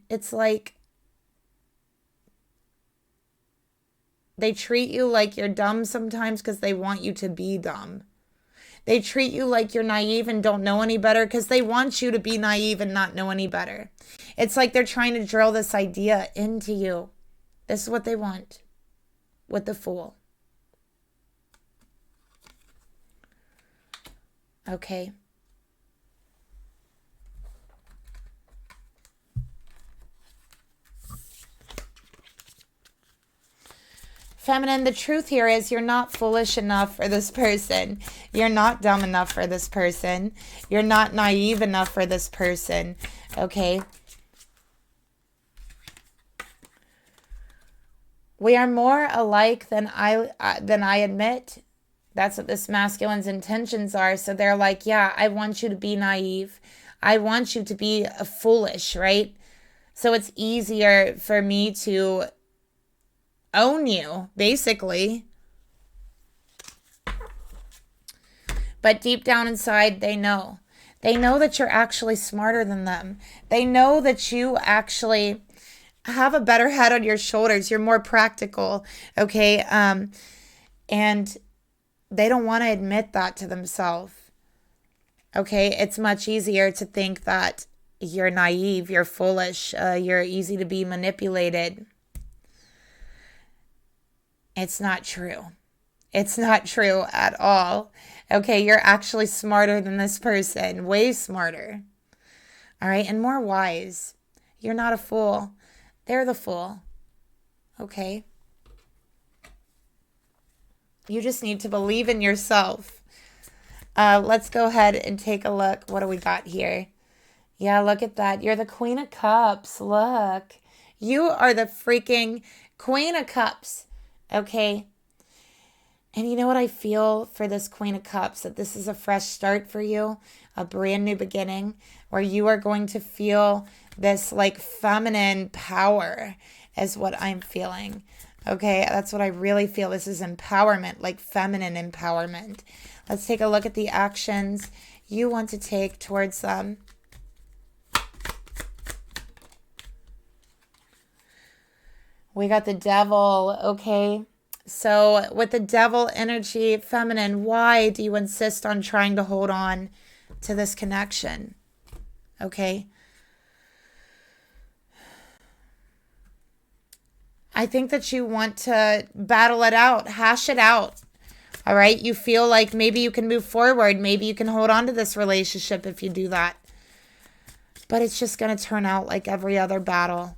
it's like they treat you like you're dumb sometimes because they want you to be dumb. They treat you like you're naive and don't know any better because they want you to be naive and not know any better. It's like they're trying to drill this idea into you. This is what they want with the Fool. Okay. Feminine, the truth here is you're not foolish enough for this person. You're not dumb enough for this person. You're not naive enough for this person. Okay? We are more alike than I admit. That's what this masculine's intentions are. So they're like, yeah, I want you to be naive. I want you to be foolish, right? So it's easier for me to own you, basically. But deep down inside, they know. They know that you're actually smarter than them. They know that you actually have a better head on your shoulders. You're more practical, okay? And they don't want to admit that to themselves, okay? It's much easier to think that you're naive, you're foolish, you're easy to be manipulated. It's not true. It's not true at all. Okay, you're actually smarter than this person. Way smarter. All right, and more wise. You're not a fool. They're the fool. Okay? You just need to believe in yourself. Let's go ahead and take a look. What do we got here? Yeah, look at that. You're the Queen of Cups. Look. You are the freaking Queen of Cups. Okay. And you know what I feel for this Queen of Cups? That this is a fresh start for you, a brand new beginning, where you are going to feel this like feminine power is what I'm feeling. Okay, that's what I really feel. This is empowerment, like feminine empowerment. Let's take a look at the actions you want to take towards them. We got the Devil, okay? So with the devil energy, feminine, why do you insist on trying to hold on to this connection? Okay. I think that you want to battle it out, hash it out. All right. You feel like maybe you can move forward. Maybe you can hold on to this relationship if you do that. But it's just going to turn out like every other battle.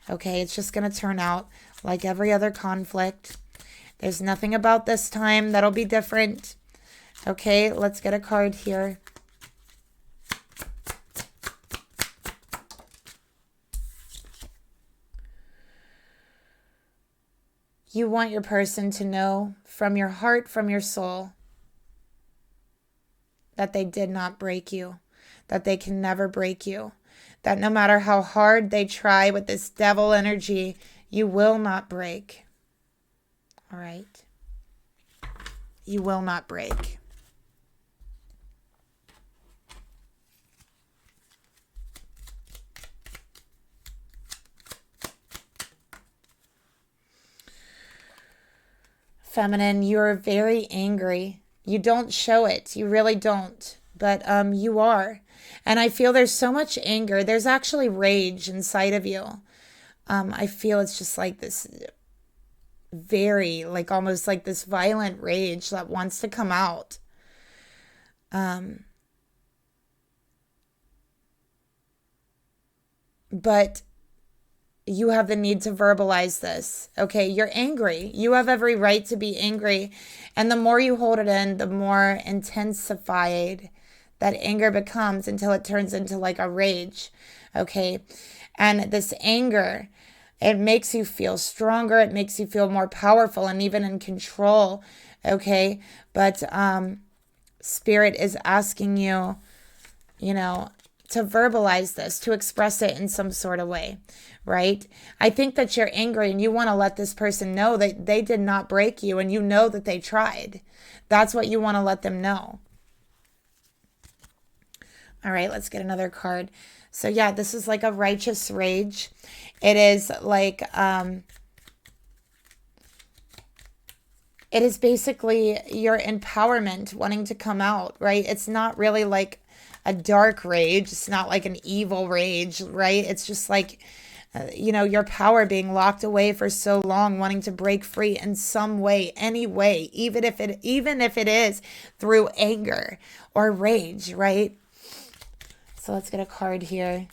Okay. It's just going to turn out like every other conflict. There's nothing about this time that'll be different. Okay. Let's get a card here. You want your person to know from your heart, from your soul, that they did not break you, that they can never break you, that no matter how hard they try with this devil energy, you will not break. All right? You will not break. Feminine, you're very angry. You don't show it. You really don't. But you are. And I feel there's so much anger. There's actually rage inside of you. I feel it's just like this very, like almost like this violent rage that wants to come out. But you have the need to verbalize this. Okay, you're angry. You have every right to be angry. And the more you hold it in, the more intensified that anger becomes until it turns into like a rage. Okay, and this anger, it makes you feel stronger. It makes you feel more powerful and even in control. Okay, but Spirit is asking you, to verbalize this, to express it in some sort of way, right? I think that you're angry and you want to let this person know that they did not break you and you know that they tried. That's what you want to let them know. All right, let's get another card. So yeah, this is like a righteous rage. It is like, it is basically your empowerment wanting to come out, right? It's not really like a dark rage. It's not like an evil rage, right? It's just like, your power being locked away for so long, wanting to break free in some way, any way, even if it is through anger or rage, right? So let's get a card here.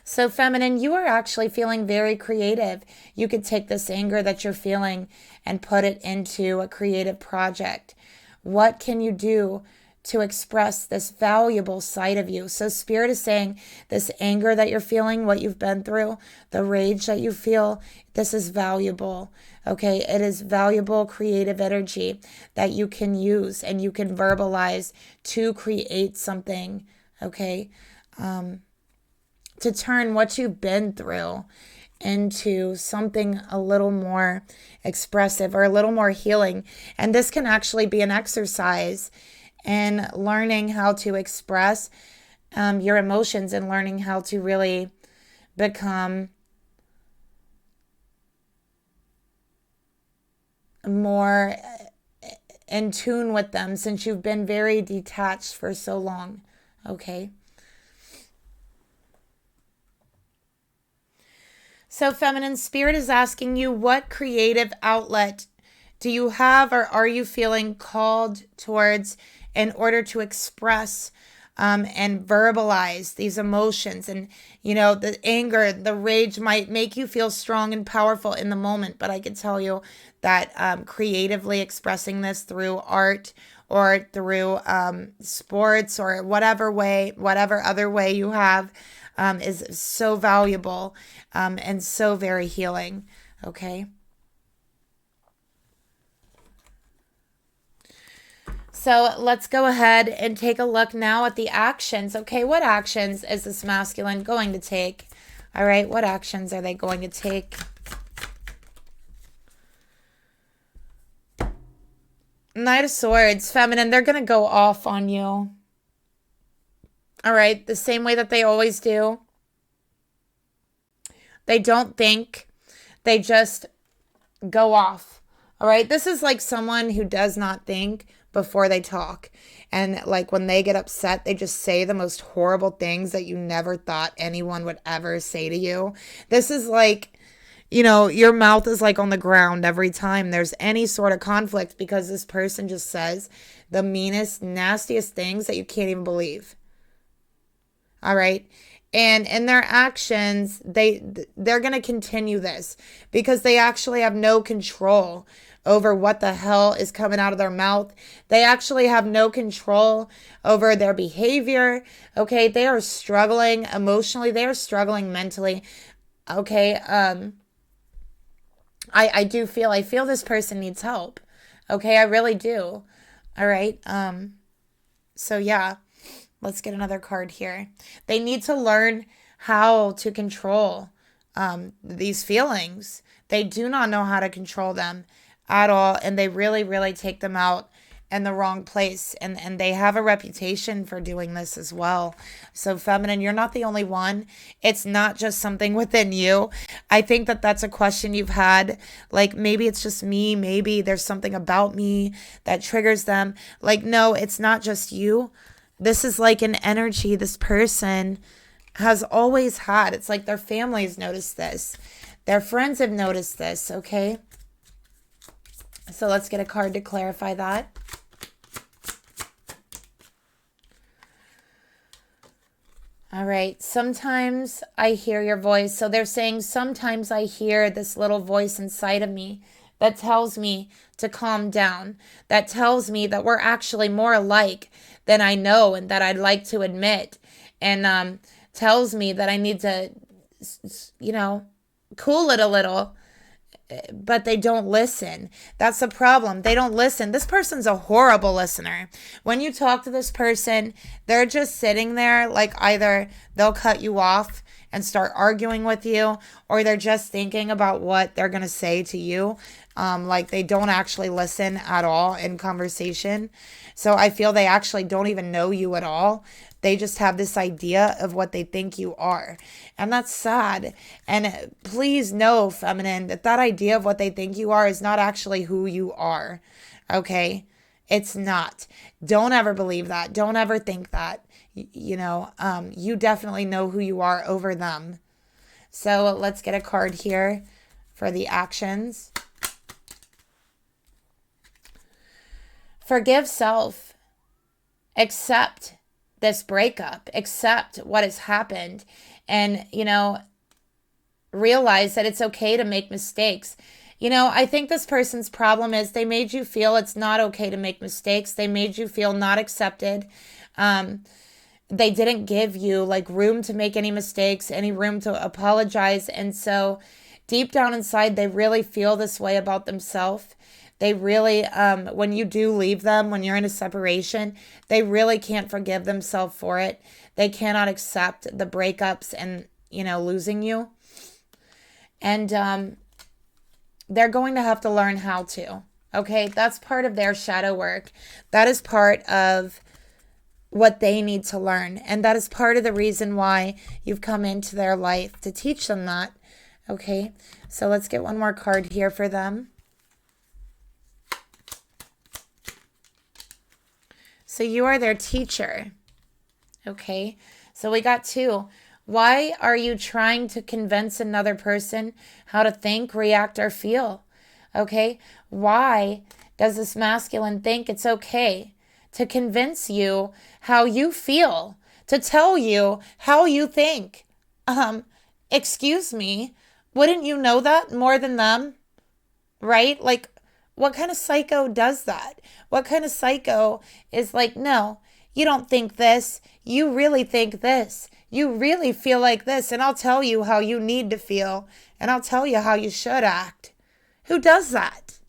So feminine, you are actually feeling very creative. You could take this anger that you're feeling and put it into a creative project. What can you do to express this valuable side of you? So Spirit is saying this anger that you're feeling, what you've been through, the rage that you feel, this is valuable. Okay, it is valuable creative energy that you can use and you can verbalize to create something. Okay, to turn what you've been through into something a little more expressive or a little more healing. And this can actually be an exercise in learning how to express your emotions and learning how to really become more in tune with them, since you've been very detached for so long. Okay. So feminine, Spirit is asking you, what creative outlet do you have or are you feeling called towards in order to express and verbalize these emotions? And, the anger, the rage might make you feel strong and powerful in the moment, but I can tell you that creatively expressing this through art or through sports or whatever other way you have, is so valuable and so very healing. Okay. So let's go ahead and take a look now at the actions. Okay, what actions is this masculine going to take? All right, what actions are they going to take? Knight of Swords, feminine, they're going to go off on you. All right, the same way that they always do. They don't think. They just go off. All right. This is like someone who does not think before they talk. And like when they get upset, they just say the most horrible things that you never thought anyone would ever say to you. This is like, your mouth is like on the ground every time there's any sort of conflict, because this person just says the meanest, nastiest things that you can't even believe. All right. And in their actions, they're going to continue this because they actually have no control over what the hell is coming out of their mouth. They actually have no control over their behavior. Okay. They are struggling emotionally. They are struggling mentally. Okay. I feel this person needs help. Okay. I really do. All right. So yeah. Let's get another card here. They need to learn how to control these feelings. They do not know how to control them at all. And they really, really take them out in the wrong place. And they have a reputation for doing this as well. So feminine, you're not the only one. It's not just something within you. I think that that's a question you've had. Like, maybe it's just me. Maybe there's something about me that triggers them. Like, no, it's not just you. This is like an energy this person has always had. It's like their families noticed this. Their friends have noticed this, okay? So let's get a card to clarify that. All right. Sometimes I hear your voice. So they're saying sometimes I hear this little voice inside of me that tells me to calm down, that tells me that we're actually more alike than I know and that I'd like to admit, and tells me that I need to, cool it a little, but they don't listen. That's the problem. They don't listen. This person's a horrible listener. When you talk to this person, they're just sitting there like either they'll cut you off and start arguing with you, or they're just thinking about what they're going to say to you. Like they don't actually listen at all in conversation. So I feel they actually don't even know you at all. They just have this idea of what they think you are. And that's sad. And please know, feminine, that idea of what they think you are is not actually who you are. Okay? It's not. Don't ever believe that. Don't ever think that. You definitely know who you are over them. So let's get a card here for the actions. Forgive self. Accept this breakup. Accept what has happened. And, realize that it's okay to make mistakes. I think this person's problem is they made you feel it's not okay to make mistakes. They made you feel not accepted. They didn't give you room to make any mistakes, any room to apologize. And so deep down inside, they really feel this way about themselves. They really, when you do leave them, when you're in a separation, they really can't forgive themselves for it. They cannot accept the breakups and, losing you. And they're going to have to learn how to. Okay, that's part of their shadow work. That is part of what they need to learn. And that is part of the reason why you've come into their life, to teach them that. Okay, so let's get one more card here for them. So you are their teacher. Okay, so we got two. Why are you trying to convince another person how to think, react, or feel? Okay, why does this masculine think it's okay to convince you how you feel, to tell you how you think? Excuse me, wouldn't you know that more than them? Right? What kind of psycho does that? What kind of psycho is no, you don't think this. You really think this. You really feel like this. And I'll tell you how you need to feel. And I'll tell you how you should act. Who does that?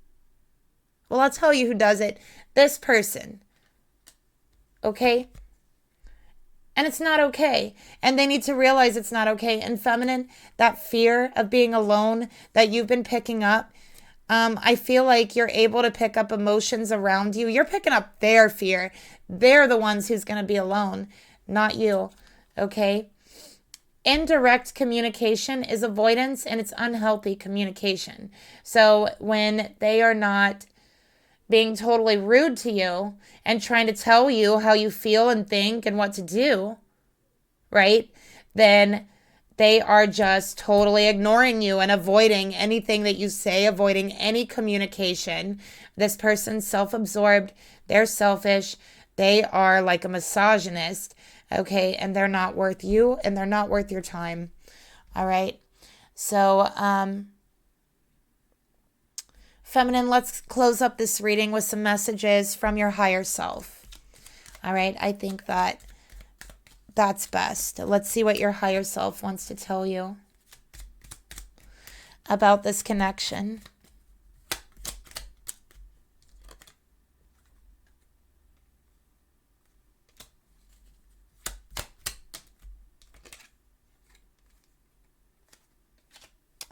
Well, I'll tell you who does it. This person. Okay? And it's not okay. And they need to realize it's not okay. And feminine, that fear of being alone that you've been picking up, I feel like you're able to pick up emotions around you. You're picking up their fear. They're the ones who's going to be alone, not you. Okay? Indirect communication is avoidance, and it's unhealthy communication. So when they are not being totally rude to you and trying to tell you how you feel and think and what to do, right? Then they are just totally ignoring you and avoiding anything that you say, avoiding any communication. This person's self-absorbed, they're selfish, they are like a misogynist, okay? And they're not worth you, and they're not worth your time, all right? So, Feminine, let's close up this reading with some messages from your higher self. All right, I think that's best. Let's see what your higher self wants to tell you about this connection.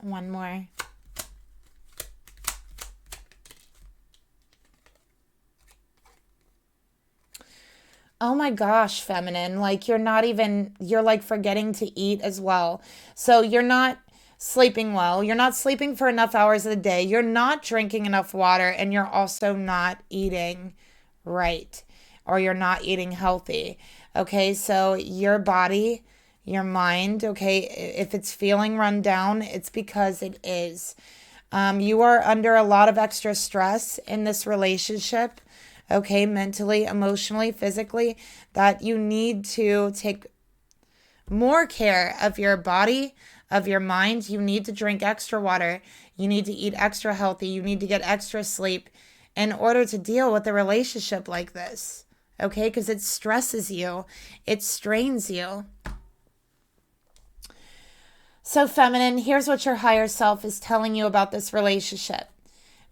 One more. Oh my gosh, Feminine, like you're like forgetting to eat as well. So you're not sleeping well. You're not sleeping for enough hours of the day. You're not drinking enough water, and you're also not eating right, or you're not eating healthy. Okay, so your body, your mind, okay, if it's feeling run down, it's because it is. You are under a lot of extra stress in this relationship, okay, mentally, emotionally, physically, that you need to take more care of your body, of your mind. You need to drink extra water. You need to eat extra healthy. You need to get extra sleep in order to deal with a relationship like this, okay? Because it stresses you. It strains you. So, Feminine, here's what your higher self is telling you about this relationship.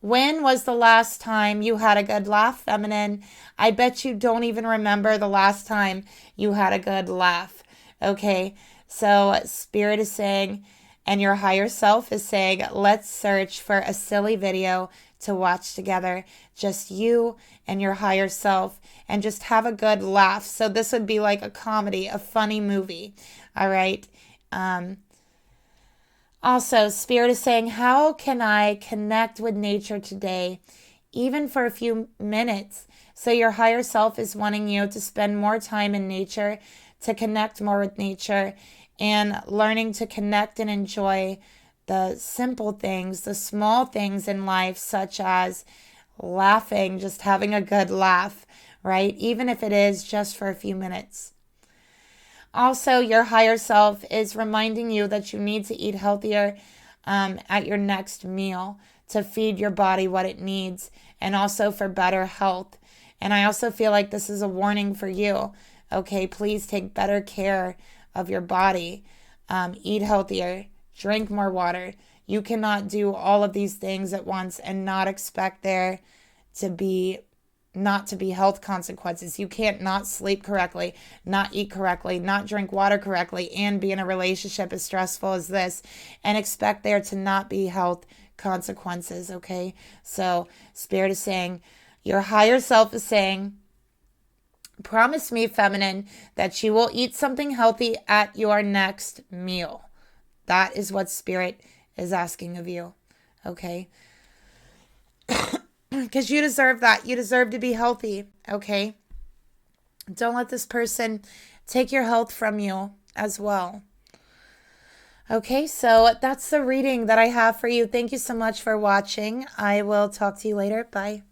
When was the last time you had a good laugh, Feminine? I bet you don't even remember the last time you had a good laugh. Okay, so Spirit is saying, and your higher self is saying, let's search for a silly video to watch together. Just you and your higher self, and just have a good laugh. So this would be like a comedy, a funny movie. All right. Also, Spirit is saying, how can I connect with nature today, even for a few minutes? So your higher self is wanting you to spend more time in nature, to connect more with nature, and learning to connect and enjoy the simple things, the small things in life, such as laughing, just having a good laugh, right? Even if it is just for a few minutes. Also, your higher self is reminding you that you need to eat healthier at your next meal to feed your body what it needs, and also for better health. And I also feel like this is a warning for you. Okay, please take better care of your body. Eat healthier, drink more water. You cannot do all of these things at once and not expect there to be not to be health consequences. You can't not sleep correctly, not eat correctly, not drink water correctly, and be in a relationship as stressful as this and expect there to not be health consequences, okay? So Spirit is saying, your higher self is saying, promise me, Feminine, that you will eat something healthy at your next meal. That is what Spirit is asking of you, okay? Because you deserve that. You deserve to be healthy, okay? Don't let this person take your health from you as well. Okay, so that's the reading that I have for you. Thank you so much for watching. I will talk to you later. Bye.